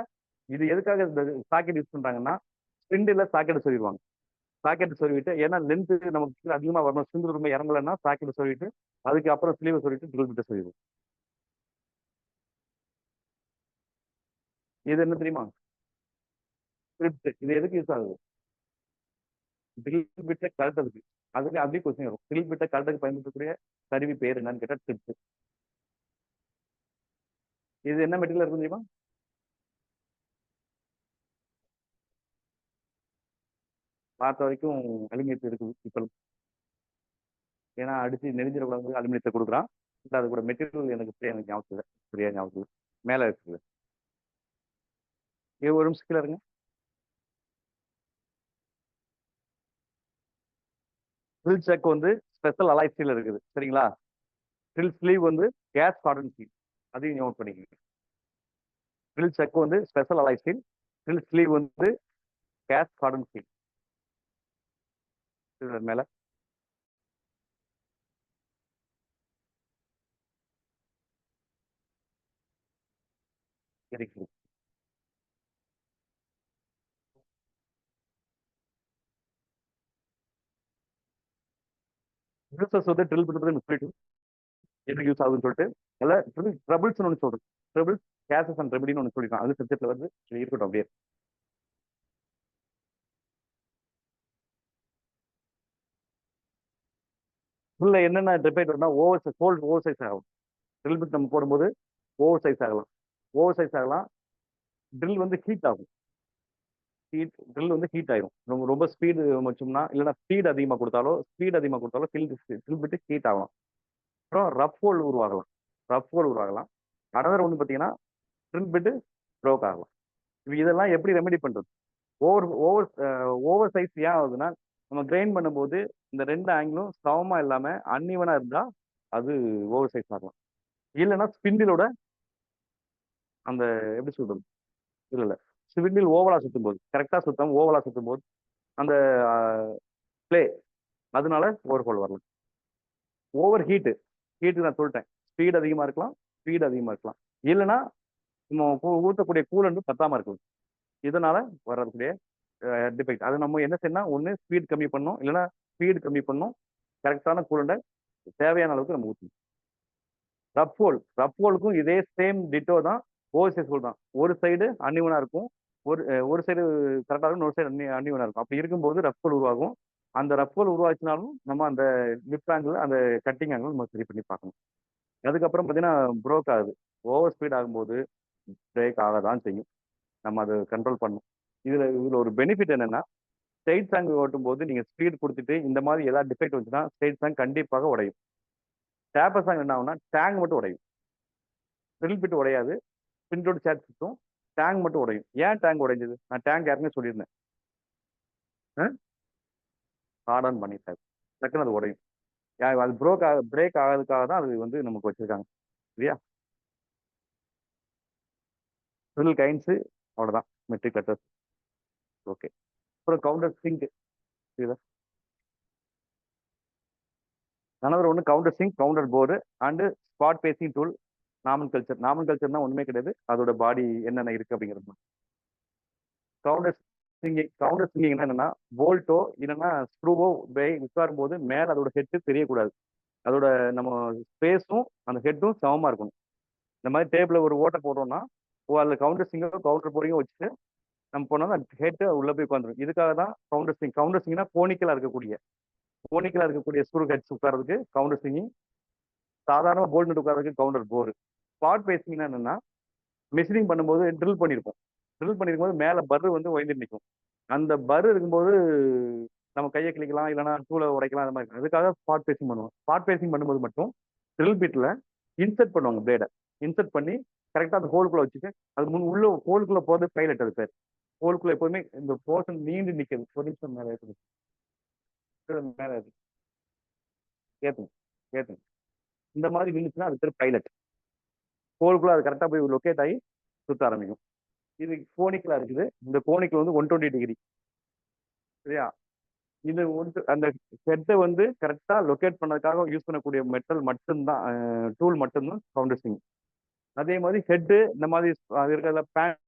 Speaker 1: இது எதுக்காக இந்த சாக்கெட் யூஸ் பண்றாங்கன்னா, ஸ்பிண்டில் சாக்கெட் சொல்லிடுவாங்க. சாக்கெட் சொல்லிவிட்டு, ஏன்னா லென்த் நமக்கு அதிகமா வரணும், ஸ்பிண்டில் ரொம்ப இறங்கலைன்னா சாக்கெட் சொல்லிட்டு அதுக்கு அப்புறம் ஸ்லீவ் சொல்லிட்டு ட்ரில் பிட்ட சொல்லிடுவோம். இது என்ன தெரியுமா? ஸ்கிரிப்ட். இது எதுக்கு யூஸ் ஆகுது? ட்ரில் பிட்டை கழட்டதுக்கு. அதுக்கு அப்படியே கொஸ்டின் வரும். ட்ரில் பிட்டை கழட்டதுக்கு பயன்படுத்தக்கூடிய கருவி பேர் என்னன்னு கேட்டா ஸ்கிரிப்ட். இது என்ன மெட்டீரியல் இருக்கும் தெரியுமா? பார்த்த வரைக்கும் அலுமினியத்தில் இருக்குது இப்போ. ஏன்னா அடிச்சு நெறிஞ்சிடக்கூடாது, அலுமினியத்தை கொடுக்குறான். அது கூட மெட்டீரியல் எனக்கு ஞாபகம் இல்லை, சரியா ஞாபகம் இல்லை. மேலே இருக்குது. இது ஒரு நிமிஷம் கீழே இருங்க. ட்ரில் செக் வந்து ஸ்பெஷல் அலாய் ஸ்டீல் இருக்குது, சரிங்களா? ட்ரில் ஸ்லீவ் வந்து கேஸ் கார்டன் ஸ்டீல், அதையும் நோட் பண்ணிக்கோங்க. ட்ரில் செக் வந்து special alloy steel, drill sleeve வந்து கேஸ் கார்டன் ஸ்டீல். மேல இருக்கு. யூசர்ஸ் வந்து ட்ரில் பண்ணுறது சொல்லிட்டு எதுக்கு யூஸ் ஆகுதுன்னு சொல்லிட்டு அதில் ட்ரபிள்ஸ் ஒன்று சொல்றேன். ட்ரபிள்ஸ், கேசஸ் அண்ட் ரெமடின்னு ஒன்று சொல்லிருக்கான். அது சப்ஜெக்ட்ல வந்து இருக்கட்டும் அப்படியே. உள்ள என்னென்ன டிபேட் வரும்னா, ஓவர் சைஸ் ஆகும். ட்ரில் பிட் நம்ம போடும்போது ஓவர் சைஸ் ஆகலாம். ஓவர் சைஸ் ஆகலாம். ட்ரில் வந்து ஹீட் ஆகும். ட்ரில் வந்து ஹீட் ஆயிரும். ரொம்ப ரொம்ப ஸ்பீடு வச்சோம்னா, இல்லைன்னா ஸ்பீட் அதிகமாக கொடுத்தாலோ ட்ரில் பிட்டு ஹீட் ஆகலாம். அப்புறம் ரஃப் ஹோல் உருவாகலாம். ரஃப் ஹோல் உருவாகலாம். அனதர் ஒன்று பார்த்தீங்கன்னா ட்ரில் பிட்டு ப்ரோக் ஆகலாம். இதெல்லாம் எப்படி ரெமெடி பண்றது? ஓவர் ஓவர் ஓவர் சைஸ் ஏன் ஆகுதுன்னா, நம்ம கிரைண்ட் பண்ணும்போது இந்த ரெண்டு ஆங்கிளும் சமமா இல்லாம அன்இவனா இருந்தா அது ஓவர் சைஸ் ஆகலாம். இல்லைன்னா ஸ்பிண்டிலோட அந்த எப்படி சொல்றது, இல்ல இல்ல ஸ்பிண்டில் ஓவலா சுத்தும் போது, கரெக்டா சுத்தம் ஓவலா சுத்தும் போது அந்த பிளே, அதனால ஓவர் ஹோல் வரலாம். ஓவர் ஹீட்டு நான் சொல்லிட்டேன். ஸ்பீட் அதிகமா இருக்கலாம், ஸ்பீட் அதிகமா இருக்கலாம். இல்லைன்னா நம்ம ஊற்றக்கூடிய கூலண்ட் பத்தாம இருக்கலாம். இதனால வரக்கூடிய டிஃபெக்ட். அது நம்ம என்ன செய்யணும், ஒன்று ஸ்பீட் கம்மி பண்ணணும், இல்லைன்னா ஸ்பீடு கம்மி பண்ணணும். கரெக்டான கூலண்டை தேவையான அளவுக்கு நம்ம ஊற்றணும். ரஃப் ஹோலுக்கும் இதே சேம் டிட்டோ தான். ஓவர்சைஸ் ஹோல் தான். ஒரு சைடு அன்னிவனா இருக்கும், ஒரு ஒரு சைடு கரெக்டாக இருக்கும், ஒரு சைடு அன்னிவனா இருக்கும். அப்படி இருக்கும்போது ரஃப் ஹோல் உருவாகும். அந்த ரஃப் ஹோல் உருவாச்சுனாலும் நம்ம அந்த லிப் ஆங்கிள், அந்த கட்டிங் ஆங்கிள் நம்ம சரி பண்ணி பார்க்கணும். அதுக்கப்புறம் பார்த்தீங்கன்னா ப்ரோக் ஆகுது. ஓவர் ஸ்பீட் ஆகும்போது பிரேக் ஆக தான் செய்யும். நம்ம அதை கண்ட்ரோல் பண்ணணும். இதுல ஒரு பெனிஃபிட் என்னன்னா, ஸ்ட்ரெயிட் சாங் ஓட்டும் போது நீங்க ஸ்பீட் கொடுத்துட்டு இந்த மாதிரி ஏதாவது டிஃபெக்ட் வந்துச்சுன்னா ஸ்ட்ரெயிட் சாங் கண்டிப்பாக உடையும். டேப்பர் சாங் என்ன ஆகும்னா டேங் மட்டும் உடையும். ட்ரில் பிட் உடையாது. பின்டோட சேட் சுத்தும். டேங் மட்டும் உடையும். ஏன் டேங் உடைஞ்சது? நான் டேங்க் ஏற்கனவே சொல்லியிருந்தேன். ஹார்ட் ஆன் பண்ணிட்டாரு, டக்குன்னு அது உடையும். அது பிரேக் ஆகிறதுக்காக தான் அது வந்து நமக்கு வச்சிருக்காங்க, சரியா? ட்ரில் கைன்ஸ் அவ்வளவுதான். Metric cutters. ஓகே. அப்புறம் கவுண்டர் சிங்க். அனதர் ஒன்று countersink, counterbore and spot facing tool. நாமன் கல்ச்சர்னா ஒண்ணுமே கிடையாது. அதோட பாடி என்னென்ன இருக்கு அப்படிங்கிறது. கவுண்டர் சிங்கிங் என்னன்னா, போல்ட்டோ இல்லைன்னா ஸ்க்ரூவோ உட்காரும் போது மேல அதோட ஹெட்டு தெரியக்கூடாது. அதோட நம்ம ஸ்பேஸும் அந்த ஹெட்டும் சமமா இருக்கணும். இந்த மாதிரி டேபிள ஒரு ஓட்டை போடுறோம்னா அதில் கவுண்டர் சிங்கோ கவுண்டர் போர்டையும் வச்சுட்டு நம்ம போனோம்னா அந்த ஹெட் உள்ள போய் உட்காந்துரும். இதுக்காக தான் கவுண்டர் சிங்னா கோனிக்கலா இருக்கக்கூடிய ஸ்க்ரூ ஹெட்ஸ் உட்காரதுக்கு கவுண்டர் சிங்கிங். சாதாரண போல்ட் நட் உட்காரதுக்கு கவுண்டர் போர். ஸ்பாட் பேசிங்னா என்னன்னா, மெஷினிங் பண்ணும்போது ட்ரில் பண்ணிருக்கும் போது மேல பர் வந்து உயர்ந்து நிற்கும். அந்த பர் இருக்கும்போது நம்ம கையை கிளிக்கலாம், இல்லைன்னா டூலை உடைக்கலாம். அந்த மாதிரி அதுக்காக ஸ்பாட் பேசிங் பண்ணுவோம். ஸ்பாட் பேசிங் பண்ணும்போது மட்டும் ட்ரில் பிட்ல இன்செர்ட் பண்ணுவாங்க பிளேடை. இன்செர்ட் பண்ணி கரெக்டாக அந்த ஹோலுக்குள்ள வச்சுட்டு அது உள்ள ஹோலுக்குள்ள போகிறது பைலட். அது பேர் ஹோலுக்குள்ள எப்போதுமே இந்த போர்ஷன் நீண்டு நிற்கிறது. ஒரு நிமிஷம் மேலே இருக்குது, மேலே இருக்கு. ஏத்துங்க ஏத்துங்க. இந்த மாதிரி நின்றுச்சுன்னா அது பேர் பைலட். ஹோல்குள்ள அது கரெக்டா போய் லொக்கேட் ஆகி சுத்த ஆரம்பிக்கும். இது கோனிக்கலா இருக்குது. இந்த கோனிக்கல் வந்து 120 டிகிரி. சரியா? இது வந்து அந்த ஹெட்டை வந்து கரெக்டா லொக்கேட் பண்ணதுக்காக யூஸ் பண்ணக்கூடிய மெட்டல் மட்டும்தான், டூல் மட்டும்தான் கவுண்டர். அதே மாதிரி ஹெட்டு இந்த மாதிரி இருக்கிறத பேன்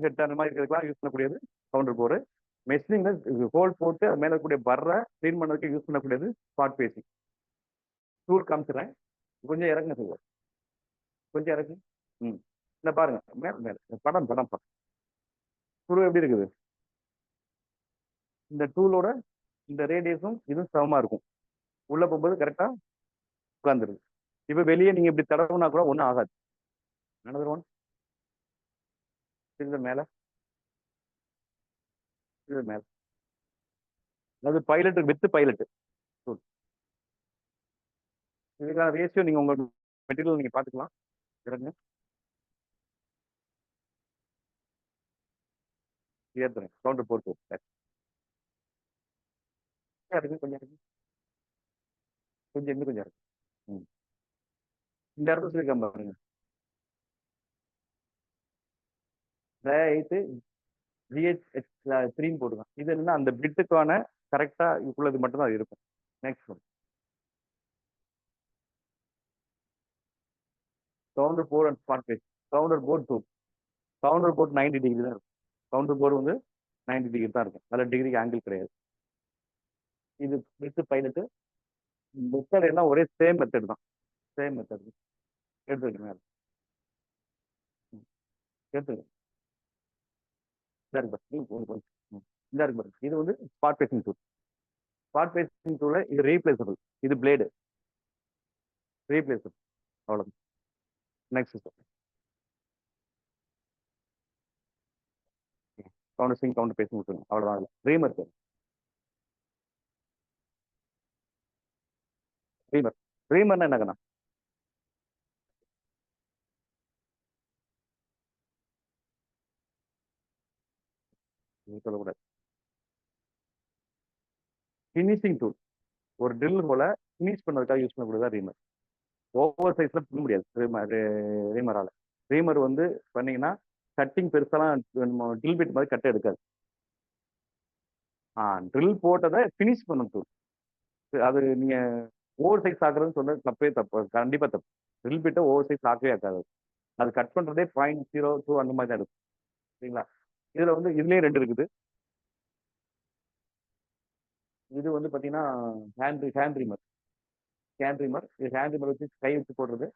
Speaker 1: ஹெட் அந்த மாதிரி இருக்கிறதுக்கெல்லாம் யூஸ் பண்ணக்கூடியது கவுண்டர் போரு. மெஷினிங்ல ஹோல் போட்டு அது மேல இருக்கக்கூடிய பர்ரை க்ளீன் பண்ணதுக்கு யூஸ் பண்ணக்கூடியது ஸ்பாட் பேசிங். டூல் காமிச்சிடுறேன். கொஞ்சம் இறக்குங்க சார், கொஞ்சம் இறக்கு. ம், இந்த பாருங்க, மேல மேல படம் படம் படம் டூல் எப்படி இருக்குது. இந்த டூலோட இந்த ரேடியஸும் இதுவும் சமமா இருக்கும். உள்ள போகும்போது கரெக்டா உட்காந்துருது. இப்ப வெளியே நீங்க இப்படி தடவுனா கூட ஒன்றும் ஆகாது. another one. இது மேல, இது மேல. அது பைலட் வித் பைலட். இதுக்கான ரேஷியோ நீங்க உங்க மெட்டீரியல் நீங்க பாத்துக்கலாம். இறங்க ஏத்துறேன் கவுண்டர் போட்டு இருக்கு. கொஞ்சம் இருக்கு, கொஞ்சம் இன்னும் கொஞ்சம் இருக்கு. ம். இந்த இடத்துல சொல்லிருக்கேன் பாருங்க, ரைட்டு ஜிஹெச் 3 போட்டுருக்கேன். இது என்ன அந்த பிட்டுக்கான கரெக்டா உள்ளது மட்டும் தான் இருக்கும். Next one counter bore and spot face. Counter bored 2. Counter bored 90 degree தான் இருக்கும். கவுண்டர் போர்டு வந்து 90 டிகிரி தான் இருக்கும். அதில் டிகிரிக்கு ஆங்கிள் கிடையாது. இது வித் பைலட்டு. மெத்தட் எல்லாம் ஒரே சேம் மெத்தட் தான். சேம் மெத்தட் எடுத்து வைக்கணும். எடுத்துங்க இந்த இருக்கு பாருங்க. இந்த இருக்கு பாருங்க. இது வந்து spot facing tool. Spot facing டூல இது ரீப்ளேசபிள். இது பிளேடு ரீப்ளேசபிள். அவ்வளவு. Next sir counter sink counter பேசி விட்டுருங்க. அவ்வளவுதான். இல்லை ரீமர் சார், ரீமர். ரீமர்னா என்னங்கண்ணா? சொல்லக்கூடாது. Finishing tool. ஒரு ட்ரில் போல ஃபினிஷ் பண்ணதுக்காக யூஸ் பண்ணக்கூடியதா ரீமர். ஓவர் சைஸ்ல பண்ண முடியாது ரீமரால. ரீமர் வந்து பண்ணீங்கன்னா கட்டிங் பெருசாலாம் ட்ரில் பிட் மாதிரி கட்ட எடுக்காது. ட்ரில் போட்டதை ஃபினிஷ் பண்ணும் டூல். அது நீங்க ஓவர் சைஸ் ஆக்குறதுன்னு சொன்னது தப்பே தப்பு, கண்டிப்பா தப்பு. ட்ரில் பிட்டை ஓவர் சைஸ் ஆக்கவே ஆக்காது. அது கட் பண்றதே 0.02 அந்த மாதிரி தான் இருக்கும். சரிங்களா? இதுல வந்து இதுலயே ரெண்டு இருக்குது. இது வந்து பாத்தீங்கன்னா ஹேண்ட் ரீமர். ஹேண்ட் ரீமர் இது ஹேண்ட் ரீமர் வச்சு கை வச்சு போடுறது.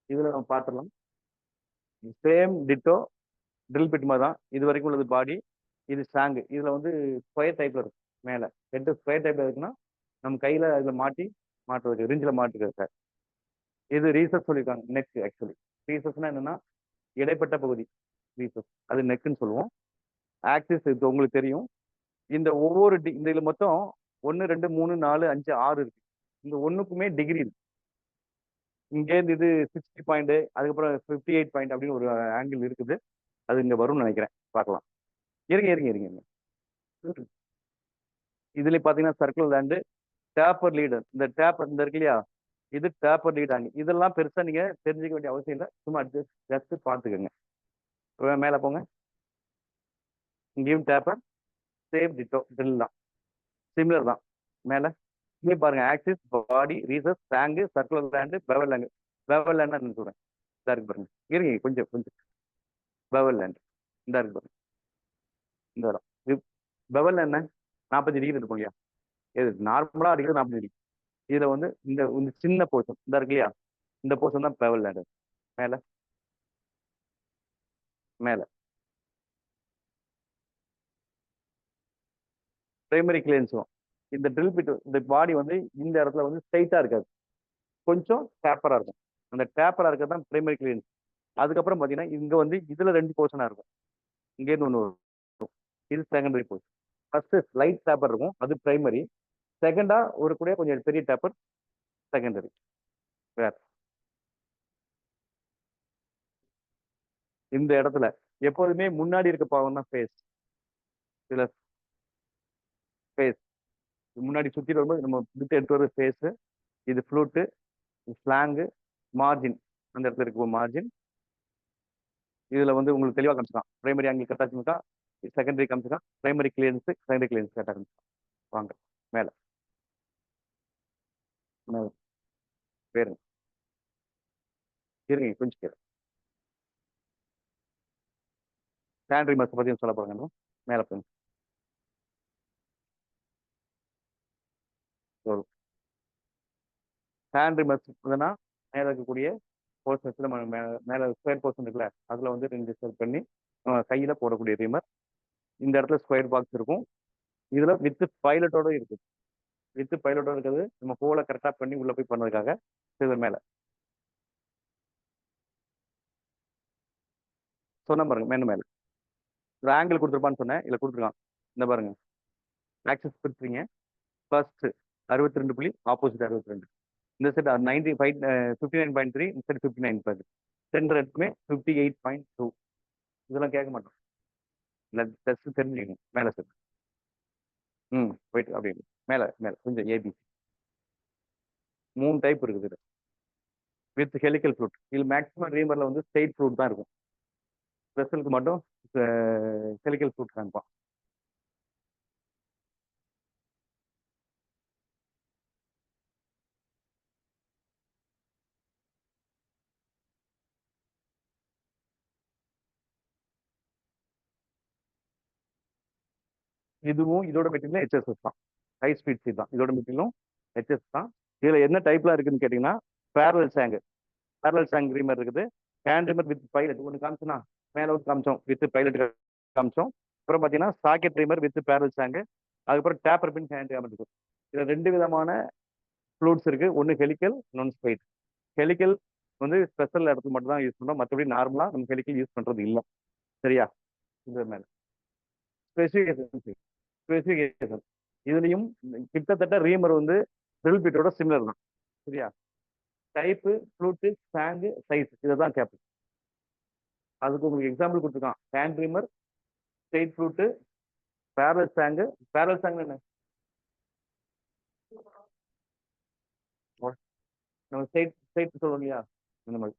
Speaker 1: இதுல நம்ம பார்த்துடலாம். சேம் டிட்டோ ட்ரில் பிட் மாதிரி தான். இது வரைக்கும் உள்ளது பாடி. இது ஸ்ட்ராங்கு. இதுல வந்து ஸ்கொயர் டைப்ல இருக்கும். மேல ஹெட் ஸ்கொயர் டைப்ல இருக்குன்னா நம்ம கையில இதுல மாட்டுறதுக்கு ரிஞ்சில் மாட்டுறது சார். இது ரீசஸ் சொல்லியிருக்காங்க. நெக் ஆக்சுவலி ரீசஸ்னா என்னன்னா இடைப்பட்ட பகுதி. ரீசஸ் அது நெக்குன்னு சொல்லுவோம். ஆக்சிஸ் இது உங்களுக்கு தெரியும். இந்த ஒவ்வொரு இந்த இதுல மொத்தம் 1 2 3 4 5 6 இருக்கு. இந்த ஒண்ணுக்குமே டிகிரி இருக்கு. இங்கேருந்து இது 60 பாயிண்ட், அதுக்கப்புறம் 58 பாயிண்ட் அப்படின்னு ஒரு ஆங்கிள் இருக்குது. அது இங்க வரும்னு நினைக்கிறேன். பார்க்கலாம். இருங்க இருங்க இருங்க இருங்க. இதுல பாத்தீங்கன்னா சர்க்கிள் லேண்டு, டேப்பர் லீடர். இந்த டேப்பர் இந்த இருக்கு இல்லையா, இது டேப்பர் லீட் ஆங்கிள். இதெல்லாம் பெருசா நீங்க தெரிஞ்சுக்க வேண்டிய அவசியம் இல்லை. சும்மா ஜஸ்ட் பார்த்துக்கோங்க. மேல போங்க. இங்கேயும் டேப்பர் சேம் டிட்டோ ட்ரில் தான், சிமிலர் தான். மேல இங்கே பாருங்க, axis body recess tang circular land bevel land. Bevel land சொல்றேன். இதா இருக்கு பாருங்க. இருங்க கொஞ்சம் கொஞ்சம். பெவல் லேண்ட் இந்த இருக்கு பாருங்க. இந்த இடம் பெவல் என்ன 45 டிகிரி இருக்கும் இல்லையா? இது நார்மலா அடிக்கிறது 40 டிகிரி. இதுல வந்து இந்த இந்த சின்ன போர்ஷன் இந்த இருக்கு இல்லையா, இந்த போர்ஷன் தான் பெவல் லேண்ட். மேல மேல பிரைமரி கிளியன்ஸும். இந்த ட்ரில் பிட் இந்த பாடி வந்து இந்த இடத்துல வந்து ஸ்ட்ரைட்டா இருக்காது, கொஞ்சம் டேப்பரா இருக்கும். அந்த டேப்பரா இருக்கிறது தான் பிரைமரி கிளியன்ஸ். அதுக்கப்புறம் பாத்தீங்கன்னா இங்க வந்து இதுல ரெண்டு போர்ஷனா இருக்கும். இங்க இருந்து ஒண்ணு வரும். இது secondary portion. First slight taper இருக்கும், அது பிரைமரி. செகண்டா ஒரு கூட கொஞ்சம் பெரிய டேப்பர் செகண்டரி. வேற இந்த இடத்துல எப்போதுமே முன்னாடி இருக்க பாவம் தான் ஃபேஸ். இதுல ஃபேஸ் முன்னாடி சுத்தி வரும்போது நம்ம விட்டு எடுத்து வர ஃபேஸ். இது ஃப்ளூட்டு, ஸ்லாங்கு, மார்ஜின், அந்த இடத்துல இருக்கு மார்ஜின். இதுல வந்து உங்களுக்கு தெளிவாக காமிச்சிக்கலாம். பிரைமரி ஆங்கிள் கரெக்டாக காமிச்சிக்கா, செகண்டரி காமிச்சிக்கா, பிரைமரி கிளியரன்ஸ், செகண்டரி கிளியரன்ஸ் கரெக்டாக காமிச்சிக்கா. வாங்க மேல மேல பேருங்க, இருங்க கொஞ்சம் கேரு. சாண்ட்ரி மஸ் பற்றியும் சொல்ல போறாங்க. மேல போங்க. சாண்ட்ரி மஸ் மேல இருக்கக்கூடிய போர்ஷன்ஸ்ல மேல ஸ்கொயர் போர்ஷன் இருக்குல்ல, அதுல வந்து ரெண்டு செட் பண்ணி கையில போடக்கூடிய ரீமர். இந்த இடத்துல ஸ்கொயர் பாக்ஸ் இருக்கும். இதுல வித் பைலட்டோட இருக்குது. வித் பைலட்டோட இருக்கிறது நம்ம ஹோலை கரெக்டா பண்ணி உள்ள போய் பண்ணதுக்காக இது மேல சொன்ன பாருங்க. மேல ஒரு ஆங்கிள் கொடுத்துருப்பான்னு சொன்னேன், இல்ல கொடுத்துருக்கான். இந்த பாருங்க, ஆக்சஸ் பிரிச்சுங்க. First 62 opposite 62. இந்த செட் 59.3, இந்த செட் 59. சென்டர் எடுத்துமே 58.2. இதெல்லாம் கேட்க மாட்டோம். இல்லை டெஸ்ட் தெரிஞ்சுக்கணும். மேல செட் போயிட்டு அப்படின்னு மேல மேல கொஞ்சம் ஏபிசி 3 டைப் இருக்குது வித் ஹெலிக்கல் ஃப்ளூட். இது மேக்ஸிமம் ரீமர்ல வந்து ஸ்ட்ரெயிட் ஃப்ளூட் தான் இருக்கும். ஸ்பெஷலுக்கு மட்டும் ஹெலிக்கல் ஃப்ளூட் காமிப்பான். இதுவும் இதோட மெட்டீரியல் ஹெச்எஸ்எஸ் தான். ஹை ஸ்பீட் சீட் தான். இதோட மெட்டீரியலும் ஹெச்எஸ் தான். இதுல என்ன டைப்ல இருக்குன்னு கேட்டீங்கன்னா, பேரல் சாங்கு, பேரல் சாங் ரீமர் இருக்குது. ஹேண்ட் ரீமர் வித் பைலட் ஒன்று காமிச்சோன்னா, மேல ஒரு காமிச்சோம் வித் பைலட் காமிச்சோம். அப்புறம் பார்த்தீங்கன்னா சாக்கெட் ரீமர் வித் பேரல் சாங்கு, அதுக்கப்புறம் டேப்பர் பின் ஹேண்ட் ரீமர் இருக்கு. இதுல 2 விதமான ஃப்ளூட்ஸ் இருக்கு. ஒன்று ஹெலிக்கல், இன்னொன்று ஸ்பைட். ஹெலிக்கல் வந்து ஸ்பெஷல் இடத்துக்கு மட்டும் தான் யூஸ் பண்றோம். மற்றபடி நார்மலா நம்ம ஹெலிக்கல் யூஸ் பண்றது இல்லை. சரியா? இது மேல ஸ்பெசிஃபிகேஷன் ஸ்பெசிஃபிகேஷன் இதுலயும் கிட்டத்தட்ட ரீமர் வந்து ட்ரில் பிட்டோட சிமிலர் தான். சரியா? டைப்பு, ஃப்ளூட்டு, ஸ்டாங்கு, சைஸ் இதை தான் கேட்போம். அதுக்கு உங்களுக்கு எக்ஸாம்பிள் கொடுத்துருக்கான். Hand reamer, straight flute, barrel shank. Barrel ஸ்டாங் என்ன? நம்ம ஸ்ட்ரெயிட் ஸ்ட்ரெயிட் சொல்லுவோம் இல்லையா, இந்த மாதிரி.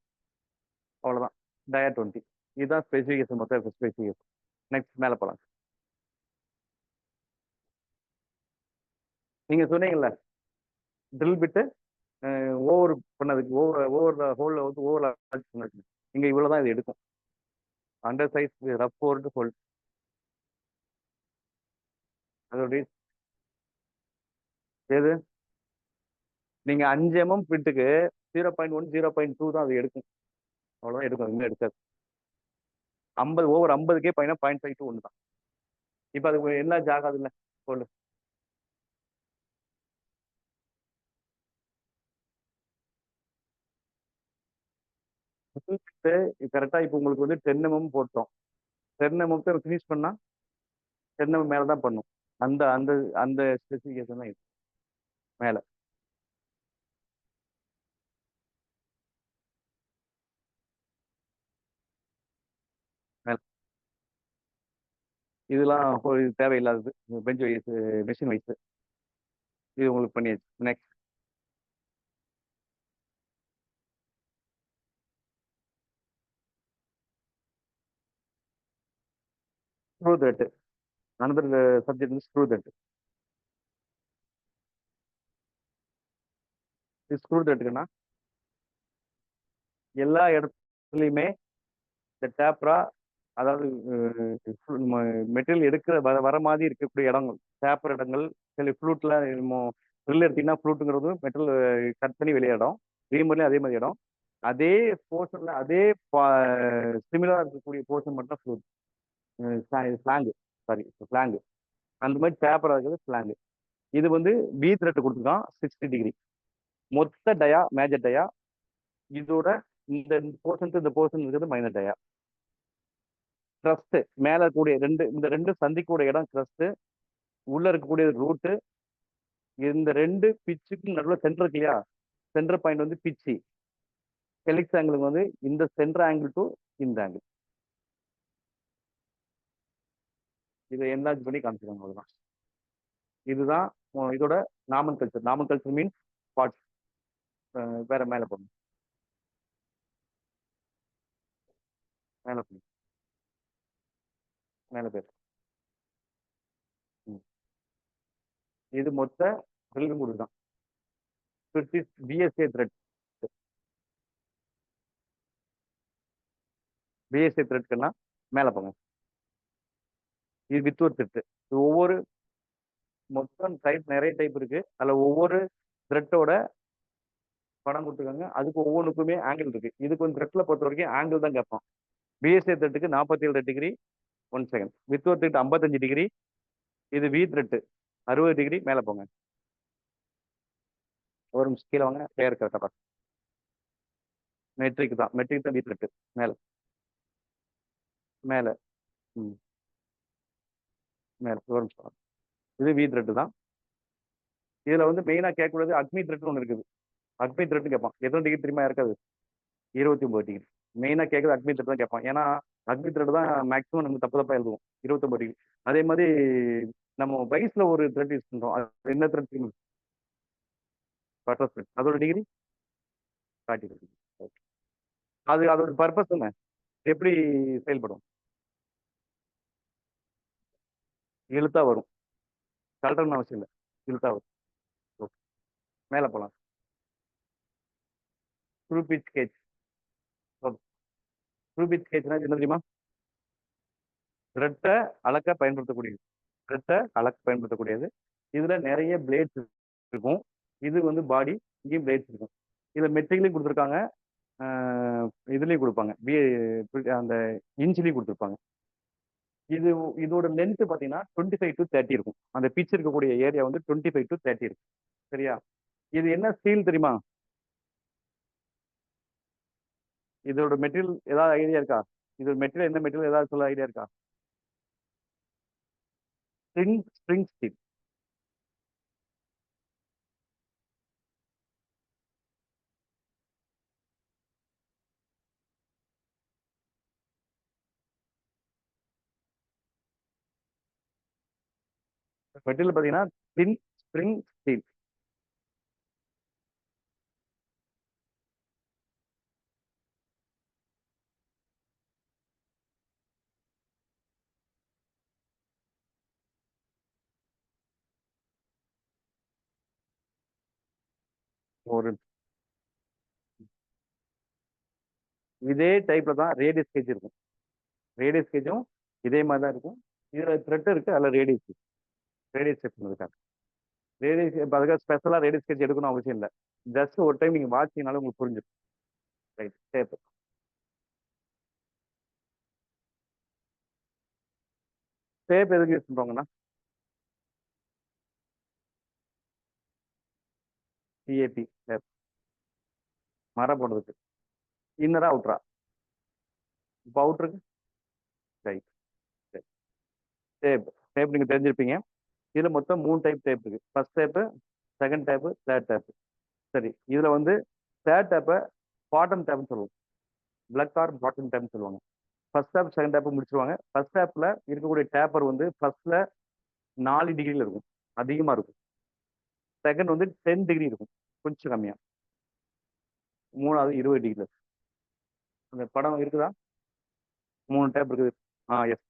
Speaker 1: அவ்வளோதான். டயா 20. இதுதான் ஸ்பெசிஃபிகேஷன், மொத்தம் ஸ்பெசிஃபிகேஷன். நெக்ஸ்ட் மேலே போகலாம். நீங்க சொன்னீங்கல்ல ட்ரில் பிட்டு ஓவர் பண்ணதுக்கு, ஓவர் ஹோல்ல வந்து ஓவர் பண்ணதுக்கு இங்க இவ்வளவுதான் இது எடுக்கும். Under size rough board whole. அதோடைய எது நீங்க 5 mm பிட்டுக்கு 0.1 0.2 தான் அது எடுக்கும். அவ்வளவுதான் எடுக்கும், இன்னும் எடுக்காது. 50 ஓவர் 50K பையனா 0.5 to 1 தான். இப்ப அது என்ன ஜாகாது இல்ல சொல்லு. கரெக்டா இப்ப உங்களுக்கு வந்து 10 mm போட்டோம். 10 mm ஃபினிஷ் பண்ணா 10 mm மேல தான் பண்ணும். அந்த அந்த அந்த ஸ்பெசிஃபிகேஷன் தான் இது மேல. மேல இதெல்லாம் இது தேவையில்லாதது. பெஞ்ச் வைஸ், மெஷின் வைஸ் இது உங்களுக்கு பண்ணியாச்சு. Next screw thread. Another subject வந்து ஸ்க்ரூ த்ரெட். ஸ்க்ரூ த்ரெட்டுக்குன்னா எல்லா இடத்துலையுமே இந்த டேப்ரா, அதாவது மெட்டீரியல் எடுக்கிற வர மாதிரி இருக்கக்கூடிய இடங்கள், டேப்பர் இடங்கள். சில ஃப்ளூட்ல ட்ரில் எடுத்தீங்கன்னா ஃப்ளூட்டுங்கிறது மெட்டீரியல் கட் பண்ணி வெளியே இடம். ரீமர்லயும் அதே மாதிரி இடம். அதே போர்ஷன்ல அதே சிமிலரா இருக்கக்கூடிய போர்ஷன் மட்டும் ஃப்ளூட் ஸ்லாங்கு. Sorry, slang. அந்த மாதிரி டேப்பரா இருக்கிறது ஸ்லாங்கு. இது வந்து பி த்ரெட் கொடுத்துருக்கான் 60 டிகிரி. மொத்த டயா மேஜர் டயா. இதோட இந்த போர்ஷன் இந்த போர்ஷன் இருக்கிறது மைனர் டயா. க்ரஸ்ட் மேல இருக்கக்கூடிய இந்த ரெண்டு சந்திக்கூடிய இடம் க்ரஸ்ட். உள்ள இருக்கக்கூடிய ரூட்டு. இந்த ரெண்டு பிச்சுக்கு நடுவில் சென்டர் இருக்கு இல்லையா, சென்டர் பாயிண்ட் வந்து பிச்சு. ஹெலிக்ஸ் ஆங்கிளுக்கு வந்து இந்த சென்டர் ஆங்கிள் டு இந்த ஆங்கிள். இதை என்லார்ஜ் பண்ணி காமிச்சிருக்காங்க, அவ்வளவுதான். இதுதான் இதோட nomenclature. Nomenclature means parts. வேற மேல போங்க. மேல போங்க. மேல போயிரு. ம். இது மொத்த ட்ரில்லிங் உட் தான். PSA thread. பிஎஸ்ஏ த்ரெட்க்குன்னா மேல போங்க. இது வித் ஒரு த்ரெட். ஒவ்வொரு மொத்தம் டைப் நிறைய டைப் இருக்கு. அதுல ஒவ்வொரு த்ரெட்டோட படம் கொடுத்துருக்காங்க. அதுக்கு ஒவ்வொன்றுக்குமே ஆங்கிள் இருக்கு. இதுக்கு வந்து த்ரெட்ல பொறுத்த வரைக்கும் ஆங்கிள் தான் கேட்போம். பிஎஸ்ஏ த்ரெட்டுக்கு 47 டிகிரி 1 செகண்ட். வித் ஒரு த்ரெட் 55 டிகிரி. இது வி த்ரெட் 60 டிகிரி. மேல போங்க. ஒரு நிமிஷம் கீழே வாங்க. பேர் கரெக்டா பாருங்க. மெட்ரிக் தான். மெட்ரிக் தான் வி த்ரெட். மேல மேல. ம். மேல ஒரு நிமிஷம். இது வி த்ரெட் தான். இதுல வந்து மெயினா கேட்கக்கூடாது அக்னி த்ரெட் ஒன்று இருக்குது. அக்னி த்ரெட் கேட்பான். எத்தனை டிகிரி தெரியுமா இருக்காது? 29 டிகிரி. மெயினா கேட்கறது அக்னி த்ரெட் தான் கேட்பான். ஏன்னா அக்னி த்ரெட் தான் மேக்ஸிமம் நம்ம தப்பு தப்பா எழுதுவோம். 29 டிகிரி. அதே மாதிரி நம்ம வயசுல ஒரு த்ரெட் யூஸ் பண்றோம். அது என்ன த்ரெட்? Butter thread. அதோட டிகிரி 40 டிகிரி. அது அதோட பர்பஸ் என்ன? எப்படி செயல்படும்? இழுத்தா வரும். கழட்டணும்னு அவசியம் இல்லை. இழுத்தா வரும். ஓகே. மேல போலாம். Through pitch gauge. Through pitch கேஜ்னா என்ன தெரியுமா? த்ரெட்டை அளக்க பயன்படுத்தக்கூடியது. த்ரெட்டை அளக்க பயன்படுத்தக்கூடியது. இதுல நிறைய பிளேட்ஸ் இருக்கும். இது வந்து பாடி. இங்கேயும் பிளேட்ஸ் இருக்கும். இதுல மெட்ரிக்லையும் கொடுத்துருக்காங்க. இதுலயும் கொடுப்பாங்க. அந்த இன்ச்லயும் கொடுத்துருப்பாங்க. இது இதோட லென்த் பாத்தீங்கன்னா 25 to 30 இருக்கும். அந்த பிச் இருக்கக்கூடிய ஏரியா வந்து 25 to 30 இருக்கும். சரியா? இது என்ன ஸ்டீல் தெரியுமா? இதோட மெட்டீரியல் ஏதாவது ஐடியா இருக்கா? இதோட மெட்டீரியல் என்ன மெட்டீரியல் ஏதாவது சொல்ல ஐடியா இருக்கா? Spring steel. மெட்டீரியல் பாத்தீங்கன்னா ஸ்ப்ரிங் ஸ்டீல். ஒரு இதே டைப்ல தான் ரேடியஸ் கேஜ் இருக்கும். ரேடியஸ் கேஜும் இதே மாதிரி தான் இருக்கும். இதுல த்ரெட் இருக்கு. அதுல ரேடியஸ் செக் பண்ணிருக்காங்க. ரேடியஸ் இப்போ அதுக்காக ஸ்பெஷலா ரேடியஸ் கேஜ் எடுக்கணும் அவசியம் இல்லை. ஜஸ்ட் ஒரு டைம் நீங்க வாட்சிங்கனால உங்களுக்கு புரிஞ்சிடும். ரைட். டேப். டேப் எதுக்கு யூஸ் பண்றாங்கன்னா சிஏபி டேப். மரம் போடுறதுக்கு. இன்னரா அவுட்ரா? இப்போ அவுட்ருக்கு. ரைட். டேப். டேப் நீங்க தெரிஞ்சிருப்பீங்க. இதுல மொத்தம் 3 டைப் டேப் இருக்கு. First tap, second tap, third tap. சரி. இதுல வந்து தேர்ட் டேப்பை பாட்டம் டேப்னு சொல்லுவோம். பிளக் ஆர் பாட்டம் டேப்னு சொல்லுவாங்க. ஃபர்ஸ்ட் டேப் செகண்ட் டேப் முடிச்சிருவாங்க. ஃபர்ஸ்ட் டேப்ல இருக்கக்கூடிய டேப்பர் வந்து ஃபர்ஸ்ட்ல 4 டிகிரில இருக்கும். அதிகமா இருக்கும். செகண்ட் வந்து 10 டிகிரி இருக்கும். கொஞ்சம் கம்மியா. மூணாவது 20 டிகிரில. அந்த படம் இருக்குதா? 3 டேப் இருக்குது. எஸ்.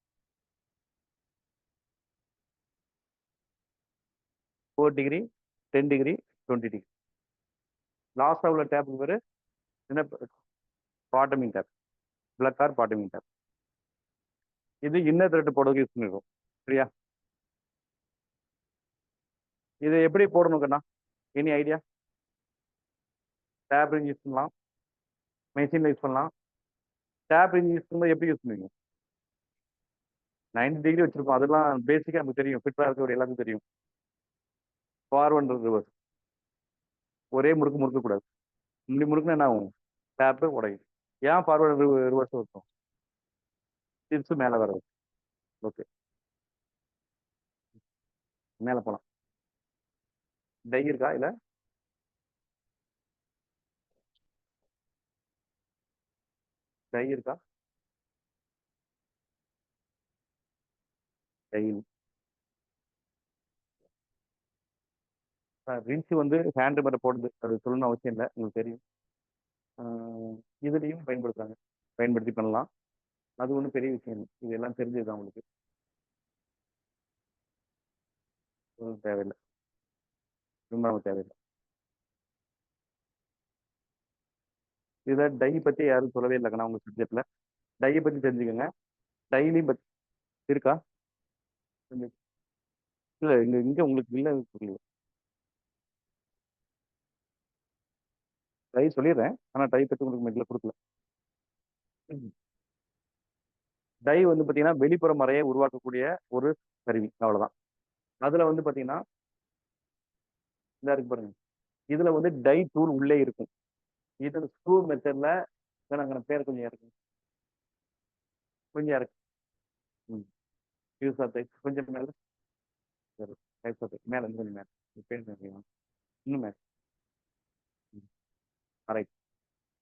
Speaker 1: 4 degree, 10 degree, 20 degree. லாஸ்டா உள்ள டேப்புக்கு பேரு என்ன? Bottoming tap. Plug or bottoming tap. இது இன்னர் த்ரெட் போடுறதுக்கு யூஸ் பண்ணிருக்கோம். சரியா? இது எப்படி போடணும் கண்ணா? Any idea? Tap ring use பண்ணலாம். மெஷின்ல யூஸ் பண்ணலாம். டேப் ரிங் யூஸ் பண்ணும்போது எப்படி யூஸ் பண்ணுவீங்க? 90 டிகிரி வச்சிருப்போம். அதெல்லாம் பேசிக்கா நமக்கு தெரியும். ஃபிட்ரா இருக்கிற எல்லாருக்கும் தெரியும். Forward reverse. ஒரே முறுக்கு முறுக்க கூடாது. இப்படி முறுக்குனா என்ன ஆகும்? டேப்பு உடையும். ஏன் ஃபார்வர்ட் ரிவர்ஸ் இருக்கும்? டிப்ஸ் மேல வர்றது. ஓகே. மேல போலாம். டை இருக்கா இல்ல? டை இருக்கா? டை. ரின்ஸ் வந்து ஹேண்ட் மேல போடுது, அது சொல்லணும்னு அவசியம் இல்லை, உங்களுக்கு தெரியும். இதுலேயும் பயன்படுத்துறாங்க, பயன்படுத்தி பண்ணலாம். அது ஒன்றும் பெரிய விஷயம் இல்லை, இது எல்லாம் தெரிஞ்சதுதான் உங்களுக்கு. தேவையில்லை, ரொம்ப தேவையில்லை. இதை டை பத்தி யாரும் சொல்லவே இல்லைங்கண்ணா உங்க சப்ஜெக்ட்ல. டையை பத்தி தெரிஞ்சுக்கோங்க. டைலையும் பத்தி இருக்கா? இல்ல இங்க இங்க உங்களுக்கு இல்ல புரியல. டை சொல்லிடுறேன், ஆனா டை பத்தி உங்களுக்கு மெட்ல கொடுக்கல. டை வந்து பாத்தீங்கன்னா வெளிப்புற மறையை உருவாக்கக்கூடிய ஒரு கருவி, அவ்வளவுதான். அதுல வந்து பாத்தீங்கன்னா இதா இருக்கு பாருங்க, இதுல வந்து டை டூல் உள்ளே இருக்கும். இது ஸ்க்ரூ மெத்தட்ல நாங்க பேர் கொஞ்சம் இறக்கு, கொஞ்சம் இறக்கு. யூஸ் ஆஃப் கொஞ்சம் மேல, சரி டைப்ஸ் ஆஃப் மேல இருந்து கொஞ்சம் மேல பேர் இன்னும் மேல. ரைட்,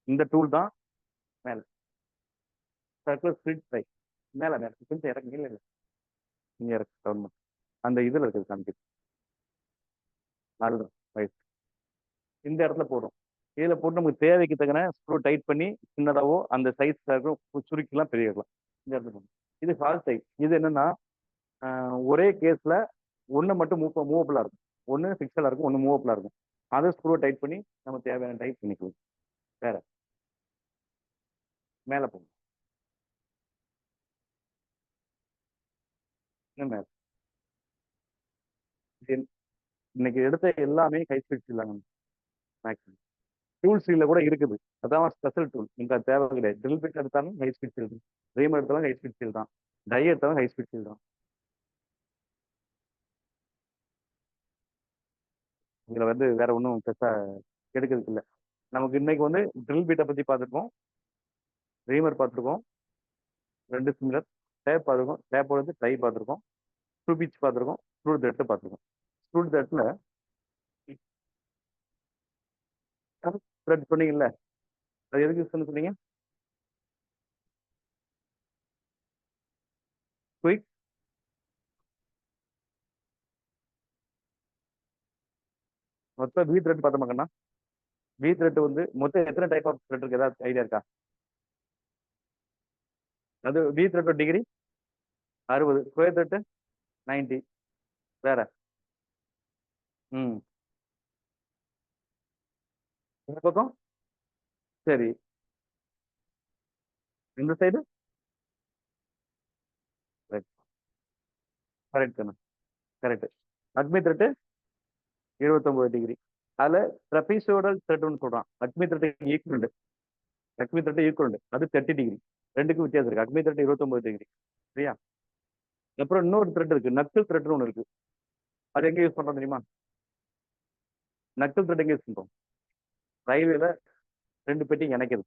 Speaker 1: இந்த டூல் தான் மேல சர்க்குலர் ஸ்பிரிட் டை. மேல மேல கொஞ்சம் இறக்கு, இல்லை இல்லை நீங்க இறக்கு கவர்மெண்ட் அந்த இதுல இருக்குது காமிக்கு. அதுதான் ரைட், இந்த இடத்துல போடும். இதுல போட்டு நமக்கு தேவைக்கு தகுன ஸ்க்ரூ டைட் பண்ணி சின்னதாவோ அந்த சைஸ் சுருக்கிலாம் பெரியலாம். இந்த இடத்துல போடும். இது ஹால் டை. இது என்னன்னா ஒரே கேஸ்ல ஒன்று மட்டும் மூவபிளா இருக்கும், ஒன்று ஃபிக்ஸடா இருக்கும், ஒன்று மூவபிளா இருக்கும். அதை ஸ்க்ரூ டைட் பண்ணி நம்ம தேவையான டைட் பண்ணிக்கலாம். வேற மேல போகும், இன்னும் மேல. இன்னைக்கு எடுத்த எல்லாமே ஹை ஸ்பீட் இல்லாங்க மேக்ஸிமம். டூல் ஸ்டீல்ல கூட இருக்குது, அதான் ஸ்பெஷல் டூல். நீங்க அது தேவை கிடையாது. ட்ரில் பிட் எடுத்தாலும் ஹை ஸ்பீட் ஸ்டீல், ரீம் எடுத்தாலும் ஹை ஸ்பீட் ஸ்டீல் தான், டை எடுத்தாலும் ஹை ஸ்பீட் ஸ்டீல் தான். இதுல வந்து வேற ஒன்றும் பெருசா எடுக்கிறதுக்கு இல்லை. நமக்கு இன்னைக்கு வந்து ட்ரில் பீட்டை பத்தி பார்த்துருக்கோம், ரீமர் பார்த்துருக்கோம், 2 சிமிலர், டேப் பார்த்துருக்கோம், டேப்போட வந்து டை பார்த்துருக்கோம், ஸ்க்ரூ பீச் பார்த்துருக்கோம், ஸ்க்ரூ த்ரெட் பார்த்துருக்கோம். ஸ்க்ரூ த்ரெட்ல த்ரெட் சொன்னீங்கல்ல, அது எதுக்கு யூஸ் பண்ண சொன்னீங்க? குயிக் மொத்தம் வி த்ரெட் பார்த்தோமாக்கண்ணா. வி த்ரெட் வந்து மொத்தம் எத்தனை டைப் ஆஃப் த்ரெட் இருக்கு, ஏதாவது ஐடியா இருக்கா? அது V thread degree 60, square thread 90. வேற இந்த பக்கம் சரி, இந்த சைடு கரெக்ட் தானே? கரெக்ட். Acme thread 79 degree. அதுல ட்ரபீசோடல் த்ரெட்னு சொல்றான், acme thread equal, acme thread equal, அது 30 டிகிரி. ரெண்டுக்கும் வித்தியாசம் இருக்கு. அக்மி த்ரெட் 29 டிகிரி, சரியா? அப்புறம் இன்னொரு த்ரெட் இருக்கு, நக்கல் த்ரெட்னு ஒன்று இருக்கு. அது எங்க யூஸ் பண்றோம் தெரியுமா? நக்கல் த்ரெட் எங்க யூஸ் பண்றோம்? ரயில்வேல 2 பெட்டி இணைக்கிறது,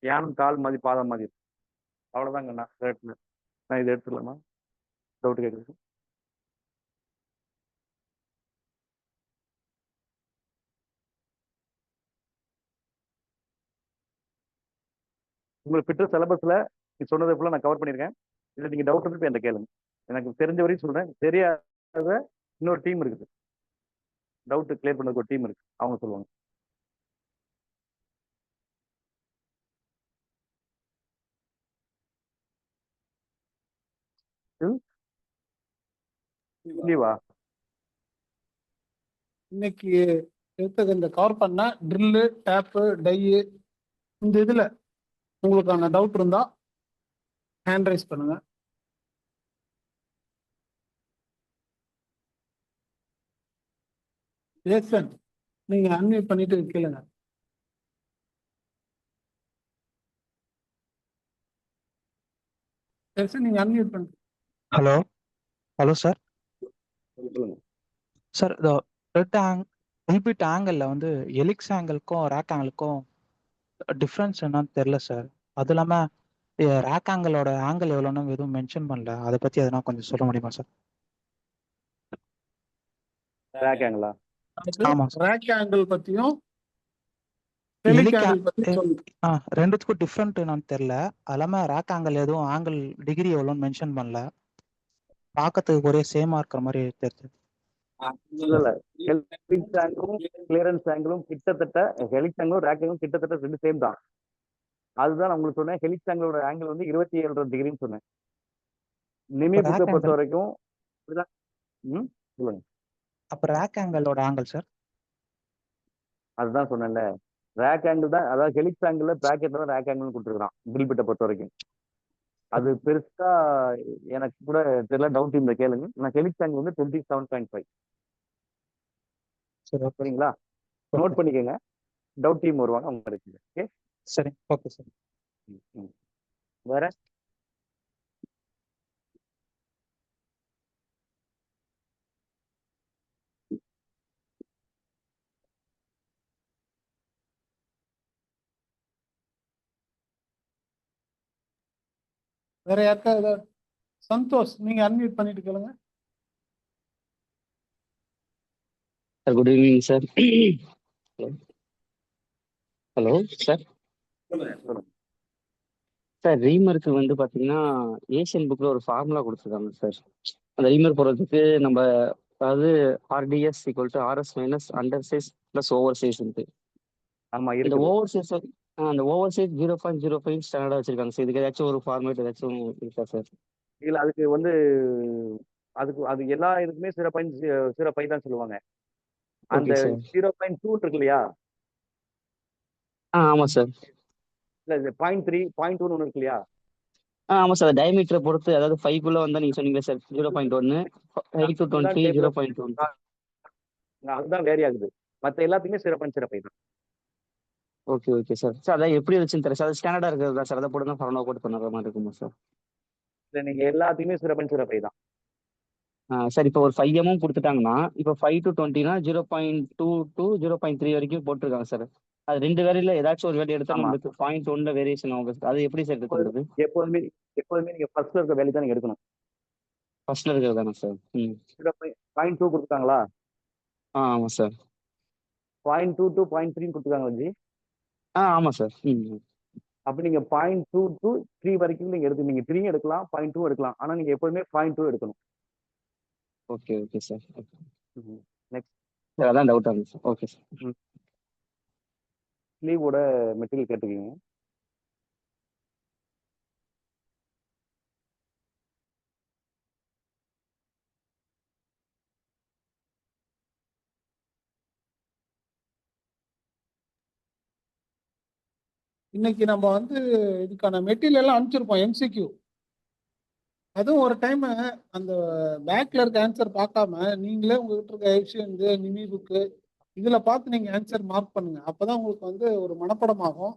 Speaker 1: யானை கால் மாதிரி பாதம் மாதிரி. அவ்வளவுதாங்க நான் இதை எடுத்துக்கலாமா? டவுட் கேட்குறது. உங்களுக்கு பிட்ட சிலபஸ்ல சொன்னதை ஃபுல்லாக நான் கவர் பண்ணியிருக்கேன். இதில் நீங்க டவுட் இருந்து என்கிட்ட கேளுங்க, எனக்கு தெரிஞ்ச வரையும் சொல்றேன். தெரியாத இன்னொரு டீம் இருக்குது, டவுட் கிளியர் பண்ணதுக்கு ஒரு டீம் இருக்கு, அவங்க சொல்லுவாங்க. லீவா?
Speaker 2: இன்னைக்கு எடுத்தது இந்த கவர் பண்ண ட்ரில்லு, டேப்பு, டையு, இந்த இதுல உங்களுக்கான டவுட் இருந்தா ஹேண்ட் ரைஸ் பண்ணுங்க. ஏசன் நீங்க அன்மியூட் பண்ணிட்டு கேளுங்க. ஏசன் நீங்க அன்மியூட் பண்ணுங்க.
Speaker 3: Hello hello sir.
Speaker 1: சொல்லுங்க
Speaker 3: சார், இந்த ரில்பிட் ஆங்கிளில் வந்து எலிக்ஸ் ஆங்கிளுக்கும் ரேக் ஆங்கிளுக்கும் டிஃப்ரென்ஸ் என்னன்னு தெரில சார். அது இல்லாமல் ரேக் ஆங்கிளோட ஆங்கிள் எவ்வளோன்னு எதுவும் மென்ஷன் பண்ணல, அதை பற்றி எதனா கொஞ்சம் சொல்ல முடியுமா சார்?
Speaker 1: ரேக் ஆங்கிளா?
Speaker 3: ஆமாம் சார்.
Speaker 2: ரேக் ஆங்கிள் பத்தியும்
Speaker 3: ரெண்டுத்துக்கும் டிஃப்ரெண்ட் என்னன்னு தெரில. அது இல்லாமல் ரேக் ஆங்கிள் எதுவும் ஆங்கிள் டிகிரி எவ்வளோன்னு மென்ஷன் பண்ணல, பார்க்கறதுக்கு ஒரே சேமாக இருக்கிற மாதிரி தெரியுது.
Speaker 1: இல்ல இல்ல ஹெலிக்ஸ் ஆங்கிளும் கிளியரன்ஸ் ஆங்கிளும் கிட்டத்தட்ட ஹெலிக்ஸ் ஆங்கிளும் ரேக் ஆங்கிளும் கிட்டத்தட்ட ரெண்டு சேம் தான். அதுதான் நான் உங்களுக்கு சொன்னேன். ஹெலிக்ஸ் ஆங்கிளோட ஆங்கிள் வந்து 27.5 சொன்னேன். நிமி
Speaker 3: அப்ப
Speaker 1: புக்கை
Speaker 3: ரேக்
Speaker 1: பொறுத்த
Speaker 3: ஆங்கிள்
Speaker 1: வரைக்கும் இப்படிதான். ம் சொல்லுங்க.
Speaker 3: அப்ப ரேக் ஆங்கிளோட ஆங்கிள் சார்.
Speaker 1: அதுதான் சொன்னேன்ல, ரேக் ஆங்கிள் தான். அதாவது ஹெலிக்ஸ் ஆங்கிள் பிராக்கெட்ல தான் ரேக் ஆங்கிள் கொடுத்துருக்கான் ட்ரில் பிட்டை பொறுத்த வரைக்கும். அது பெருசா எனக்கு கூட தெரியல, டவுட் இந்த கேளுங்க. நான் ஹெலிக்ஸ் ஆங்கிள் வந்து 27.5.
Speaker 3: சரி ஓகே சார்.
Speaker 1: சரிங்களா? நோட்
Speaker 3: ஓகே
Speaker 1: பண்ணிக்கோங்க. டவுட் டீம் வருவாங்க, அவங்க கிடைக்குங்க. ஓகே.
Speaker 3: சரி ஓகே சார்.
Speaker 1: வேற
Speaker 2: வேற யாருக்கா ஏதாவது? சந்தோஷ், நீங்க அன்மியூட் பண்ணிட்டு கேளுங்க.
Speaker 4: Sir, good evening, sir. Hello sir.
Speaker 1: சொல்லுங்க.
Speaker 4: சார் ரீமருக்கு வந்து பார்த்தீங்கன்னா ஏஷியன் புக்கில் ஒரு ஃபார்முலா கொடுத்துருக்காங்க சார். அந்த ரீமர் போடுறதுக்கு நம்ம அதாவது RDS equal to RS minus under size plus over சைஸ்ன்ட்டு.
Speaker 1: ஆமா
Speaker 4: இந்த
Speaker 1: இருக்குது.
Speaker 4: ஓவர் சைஸ் அந்த ஓவர் சைஸ் 0.05 ஸ்டாண்டர்டாக வச்சிருக்காங்க சார். இதுக்கு ஏதாச்சும் ஒரு ஃபார்மேட் ஏதாச்சும் இருக்கா சார்?
Speaker 1: இல்ல அதுக்கு வந்து அது எல்லா இதுக்குமே 0.05 தான் சொல்லுவாங்க. அந்த
Speaker 4: ஓகே சார்.
Speaker 1: 0.2 இருக்கு இல்லையா?
Speaker 4: ஆமாம் சார்.
Speaker 1: இல்ல இது 0.3 0.1 ஒன்று இருக்கு இல்லையா?
Speaker 4: ஆமாம் சார். டயமீட்டரை பொறுத்து அதாவது 5 வந்தால் நீங்கள் சொன்னீங்க சார் 0.1, 5 to 20 0.1.
Speaker 1: அதுதான் வேரி ஆகுது. மத்த எல்லாத்துக்குமே 0.05 தான்.
Speaker 4: Okay okay sir. சார் அதான் எப்படி இருந்துச்சுன்னு தெரியல சார். அது ஸ்டாண்டர்டாக இருக்கிறது தான் சார். அதை போட்டு தான் ஃபார்முலா போட்டு பண்ணுற மாதிரி இருக்குமா சார்?
Speaker 1: இல்ல நீங்க எல்லாத்துக்குமே 0.05 தான்.
Speaker 4: சார் இப்போ ஒரு 5 mm கொடுத்துட்டாங்கன்னா இப்போ 5 to 20னா 0.2 to 0.3 வரைக்கும் போட்டிருக்காங்க சார். அது ரெண்டு வேலையில் ஏதாச்சும் ஒரு வேலை எடுத்தால்
Speaker 1: ஆமா.
Speaker 4: நம்மளுக்கு 0.1 வேரியேஷன் ஆகும் சார். அது எப்படி சார் எடுத்துக்கிறது?
Speaker 1: எப்போதுமே எப்போதுமே நீங்க ஃபர்ஸ்ட்ல இருக்க வேல்யூ தான் நீங்க எடுக்கணும்.
Speaker 4: ஃபர்ஸ்ட்ல இருக்கிறது தானே சார்? ம்.
Speaker 1: 0.2 கொடுத்தாங்களா?
Speaker 4: ஆமாம் சார்.
Speaker 1: 0.2 to 0.3 கொடுத்துருக்காங்க ஜி.
Speaker 4: ஆமாம் சார். ம்.
Speaker 1: அப்ப நீங்க 0.2 to 3 வரைக்கும் நீங்க எடுத்து, நீங்க 3 எடுக்கலாம், 0.2 எடுக்கலாம். ஆனா நீங்க எப்போதுமே 0.2 எடுக்கணும்.
Speaker 4: Okay okay sir.
Speaker 1: Next
Speaker 4: sir அதான் டவுட்டாக இருந்துச்சு சார். Okay sir.
Speaker 1: ஸ்லீவோட மெட்டீரியல் கேட்டுக்கீங்க.
Speaker 2: இன்னைக்கு நம்ம வந்து இதுக்கான மெட்டீரியல் எல்லாம் அனுப்பிச்சிருப்போம், எம்சிக்யூ. அதுவும் ஒரு டைம் அந்த பேக்ல இருக்க ஆன்சர் பார்க்காம நீங்களே உங்ககிட்ட இருக்க விஷயம் இந்த நிமி புக்கு இதுல பார்த்து நீங்க ஆன்சர் மார்க் பண்ணுங்க. அப்பதான் உங்களுக்கு வந்து ஒரு மனப்படமாகும்.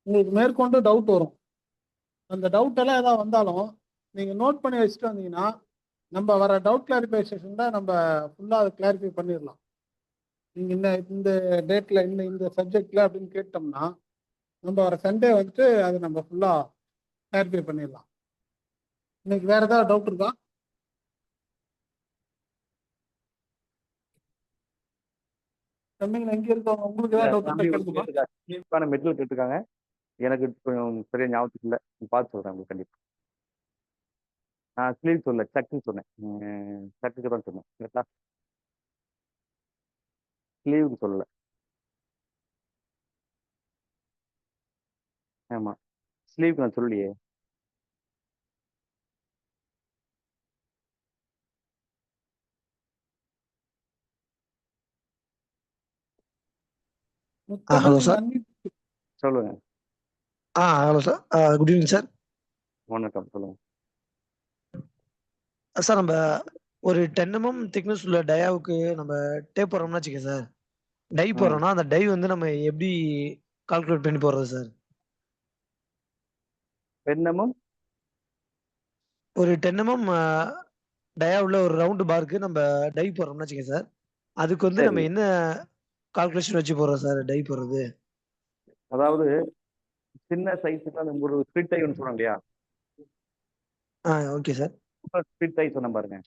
Speaker 2: உங்களுக்கு மேற்கொண்டு டவுட் வரும். அந்த டவுட் எல்லாம் ஏதாவது வந்தாலும் நீங்க நோட் பண்ணி வச்சுட்டு வந்தீங்கன்னா நம்ம வர டவுட் கிளாரிஃபிகேஷன் தான் நம்ம ஃபுல்லாக அதை கிளாரிஃபை பண்ணிடலாம். நீங்க இந்த டேட்ல இந்த சப்ஜெக்ட்ல அப்படின்னு கேட்டோம்னா நம்ம வர சண்டே வந்துட்டு அதை நம்ம ஃபுல்லா கிளாரிஃபை பண்ணிடலாம். இன்னைக்கு வேற ஏதாவது டவுட் இருக்கா? தம்பிங்க எங்க இருக்கவங்க உங்களுக்கு ஏதாவது டவுட் கேட்கணுமா?
Speaker 1: மெட்டீரியல் கேட்டிருக்காங்க. எனக்கு கொஞ்சம் சரியா ஞாபகத்துக்கு இல்லை, பார்த்து சொல்றேன் உங்களுக்கு கண்டிப்பா. நான் ஸ்லீவ் சொல்ல சக்குன்னு சொன்னேன். சக்குக்கு தான் சொன்னேன் கரெக்டா? ஸ்லீவுக்கு சொல்லல. ஆமா, ஸ்லீவுக்கு நான் சொல்லலையே.
Speaker 5: Hello sir.
Speaker 1: சொல்லுங்க.
Speaker 5: Hello sir. Good evening sir.
Speaker 1: வணக்கம், சொல்லுங்க.
Speaker 5: சார் நம்ம ஒரு 10 mm திக்னஸ் உள்ள டயாவுக்கு நம்ம டேப் போடுறோம்னு வச்சுக்கோங்க சார். டை போடுறோம்னா அந்த டை வந்து நம்ம எப்படி கால்குலேட் பண்ணி போடுறது சார்?
Speaker 1: பெண்ணமும்
Speaker 5: ஒரு 10 mm டயா உள்ள ஒரு ரவுண்டு பாருக்கு நம்ம டை போடுறோம்னு வச்சுக்கோங்க சார். அதுக்கு வந்து நம்ம
Speaker 1: சரி.
Speaker 5: என்ன கால்குலேஷன் வச்சு போடுறோம் சார் டை போடுறது?
Speaker 1: அதாவது சின்ன சைஸுக்கு அந்த ஒரு ஸ்பிட் டை ஒன்று சொன்னோம் இல்லையா?
Speaker 5: Okay sir.
Speaker 1: ஸ்பிட் டை சொன்ன பாருங்க.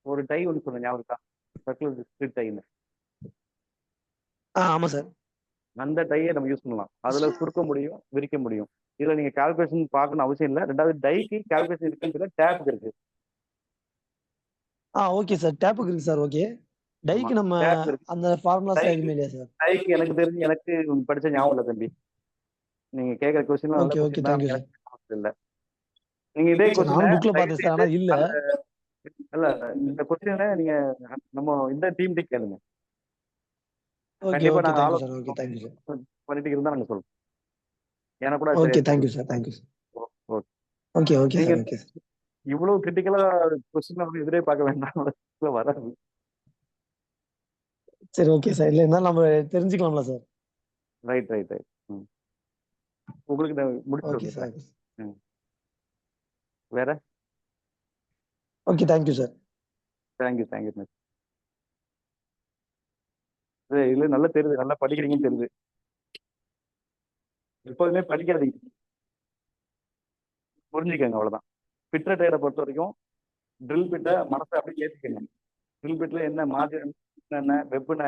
Speaker 1: ஒரு டை ஒன்று சொன்ன ஞாபகம் இருக்கா? சர்க்குலர் ஸ்பிட் டைன்னு.
Speaker 5: ஆமாம் சார்.
Speaker 1: அந்த டையை நம்ம யூஸ் பண்ணலாம். அதுல சுருக்க முடியும், விரிக்க முடியும். இதுல நீங்க கால்குலேஷன் பார்க்கணும் அவசியம் இல்லை. ரெண்டாவது டைக்கு கால்குலேஷன் இருக்குன்னு சொல்லி டேப் இருக்கு.
Speaker 5: Okay sir. டேப்புக்கு இருக்கு சார். ஓகே.
Speaker 1: ஆமா.
Speaker 5: டைக்கு நம்ம
Speaker 1: டேப் இருக்கு.
Speaker 5: அந்த ஃபார்முலாஸ்லாம்
Speaker 1: டைக்கு
Speaker 5: எதுவுமே இல்லையா சார்?
Speaker 1: டைக்கு எனக்கு தெரிஞ்சு எனக்கு படிச்ச ஞாபகம் இல்ல தம்பி. நீங்க கேட்கிற கொஸ்டின்லாம் நல்ல
Speaker 5: ஓகே, ஓகே.
Speaker 1: கொஸ்டின் தான்.
Speaker 5: Thank you sir.
Speaker 1: எனக்கு ஞாபகம் இல்ல. நீங்க இதே
Speaker 5: சார்
Speaker 1: கொஸ்டின
Speaker 5: நானும் புக்ல
Speaker 1: தயவு
Speaker 5: பார்த்தேன் சார்.
Speaker 1: செய்து
Speaker 5: ஆனா இல்ல.
Speaker 1: அந்த இல்ல இந்த கொஸ்டின நீங்க நம்ம இந்த டீம்ட்ட கேளுங்க.
Speaker 5: ஓகே,
Speaker 1: கண்டிப்பா
Speaker 5: ஓகே.
Speaker 1: நாங்க
Speaker 5: தேங்க் யூ சார். ஓகே.
Speaker 1: ஆலோசனை
Speaker 5: தேங்க் யூ சார்.
Speaker 1: பண்ணிட்டு இருந்தா நாங்க சொல்றோம். எனக்கு கூட அது சரியா
Speaker 5: ஓகே. தேங்க்
Speaker 1: தெரியல.
Speaker 5: You sir. Thank you sir.
Speaker 1: Okay.
Speaker 5: Okay, okay
Speaker 1: நீங்க
Speaker 5: சார். Okay sir.
Speaker 1: இவ்வளவு கிரிட்டிக்கலா கொஸ்டின் வந்து எதிரே வேண்டாம். வராது.
Speaker 5: சரி ஓகே சார். இல்ல இருந்தாலும் நம்ம தெரிஞ்சுக்கலாம்ல சார்?
Speaker 1: ரைட். ம். உங்களுக்கு நான் முடிச்சு
Speaker 5: ஓகே
Speaker 1: சொல்றேன்.
Speaker 5: சார்.
Speaker 1: ம். வேற?
Speaker 5: Okay. Thank you sir.
Speaker 1: Thank you. இல்ல நல்லா தெரியுது. நல்லா படிக்கிறீங்கன்னு தெரியுது. எப்போதுமே படிக்காதீங்க. புரிஞ்சுக்கங்க அவ்வளவுதான். ஃபிட்ர ட்ரேட பொறுத்த வரைக்கும் ட்ரில் பிட்ட மனசை அப்படியே ஏத்திக்கங்க. ட்ரில் பிட்ல என்ன மார்ஜின் என்ன வெப்னா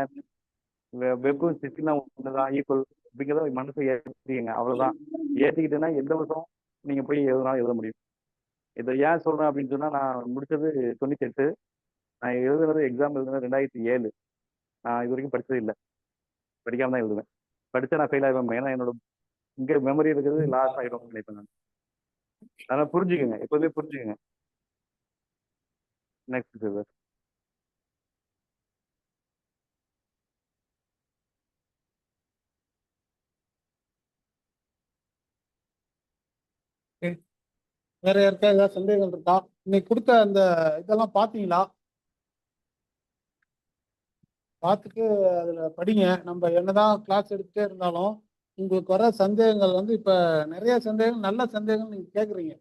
Speaker 1: வெப்பும் சிஸ்டினா ஒண்ணுதான் ஈக்குவல் அப்படிங்கிறத மனசை ஏற்றிக்கங்க. அவ்வளவுதான். ஏத்திக்கிட்டேன்னா எந்த வருஷம் நீங்க போய் எழுதனாலும் எழுத முடியும். இதை ஏன் சொல்றேன் அப்படின்னு சொன்னா நான் முடிச்சது 98. நான் எக்ஸாம் எழுதுனது 2007. நான் இது வரைக்கும் படிச்சது இல்லை. படிக்காம தான் எழுதுவேன். படிச்சா நான் ஃபெயில் ஆயிடுவேன். ஏன்னா என்னோட இங்க மெமரி இருக்கிறது லாஸ் ஆயிடும் நினைப்பேன் நான். அதனால புரிஞ்சுக்கங்க. எப்போதுமே புரிஞ்சுக்கங்க. Next sir.
Speaker 2: வேற யாருக்கா ஏதாவது சந்தேகங்கள் இருக்கா? இன்னைக்கு கொடுத்த அந்த இதெல்லாம் பார்த்தீங்களா? பார்த்துட்டு அதுல படிங்க. நம்ம என்னதான் கிளாஸ் எடுத்துட்டே இருந்தாலும் உங்களுக்கு வர சந்தேகங்கள் வந்து இப்ப நிறைய சந்தேகங்கள் நல்ல சந்தேகங்கள் நீங்க கேட்குறீங்க.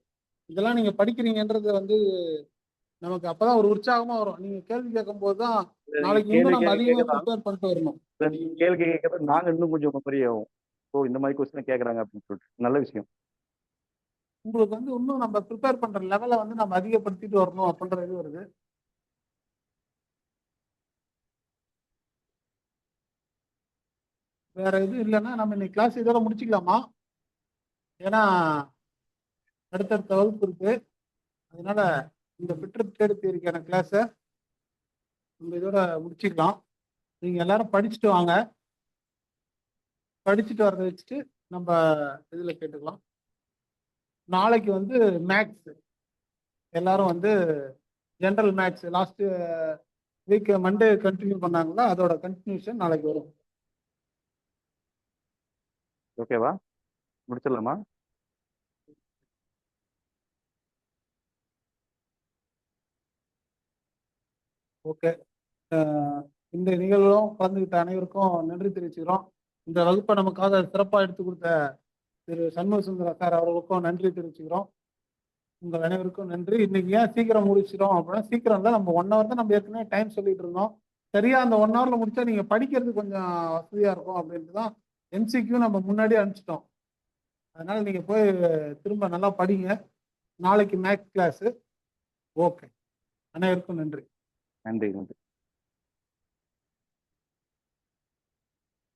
Speaker 2: இதெல்லாம் நீங்க படிக்கிறீங்கன்றது வந்து நமக்கு அப்பதான் ஒரு உற்சாகமா வரும். நீங்க கேள்வி கேட்கும் போதுதான் நாளைக்கு
Speaker 1: கேள்வி
Speaker 2: இன்னும் நம்ம அதிகமா
Speaker 1: கேட்கதான்
Speaker 2: ப்ரிப்பேர் பண்ணிட்டு வரணும்.
Speaker 1: நீங்க கேள்வி கேட்கறத நாங்க இன்னும் கொஞ்சம் மெமரி ஆகும். ஓ இந்த மாதிரி கொஸ்டின் கேட்கறாங்க அப்படின்னு சொல்லிட்டு நல்ல விஷயம்.
Speaker 2: உங்களுக்கு வந்து இன்னும் நம்ம ப்ரிப்பேர் பண்ற லெவலை வந்து நம்ம அதிகப்படுத்திட்டு வரணும் அப்படின்ற இது வருது. வேற எதுவும் இல்லைன்னா நம்ம இன்னைக்கு கிளாஸ் இதோட முடிச்சுக்கலாமா? ஏன்னா அடுத்தடுத்த வகுப்பு இருக்கு. அதனால இந்த ஃபிட்டர் ட்ரேட் தியரிக்கான கிளாஸை நம்ம இதோட முடிச்சுக்கலாம். நீங்க எல்லாரும் படிச்சுட்டு வாங்க. படிச்சுட்டு வரதை வச்சுட்டு நம்ம இதுல கேட்டுக்கலாம். நாளைக்கு வந்து மேக்ஸ் எல்லாரும் வந்து general maths last week Monday continue பண்ணாங்களா, அதோட கண்டினியூஷன் நாளைக்கு வரும்.
Speaker 1: ஓகேவா? முடிச்சிடலாமா?
Speaker 2: ஓகே. இந்த நிகழ்வும் கலந்துக்கிட்ட அனைவருக்கும் நன்றி தெரிவிச்சுக்கிறோம். இந்த வகுப்பை நமக்காக சிறப்பாக எடுத்து கொடுத்த திரு சண்முக சுந்தர சார் அவர்களுக்கும் நன்றி தெரிவிச்சுக்கிறோம். உங்கள் அனைவருக்கும் நன்றி. இன்னைக்கு ஏன் சீக்கிரம் முடிச்சிடும் அப்படின்னா, சீக்கிரம் தான் நம்ம 1 hour தான் நம்ம ஏற்கனவே டைம் சொல்லிட்டு இருந்தோம். சரியா அந்த 1 hourல முடிச்சா நீங்க படிக்கிறது கொஞ்சம் வசதியா இருக்கும் அப்படின்ட்டு தான் எம்சிக்யூ நம்ம முன்னாடியே அனுப்பிச்சிட்டோம். அதனால நீங்க போய் திரும்ப நல்லா படிங்க. நாளைக்கு மேக்ஸ் கிளாஸ். ஓகே. அனைவருக்கும் நன்றி.
Speaker 1: நன்றி.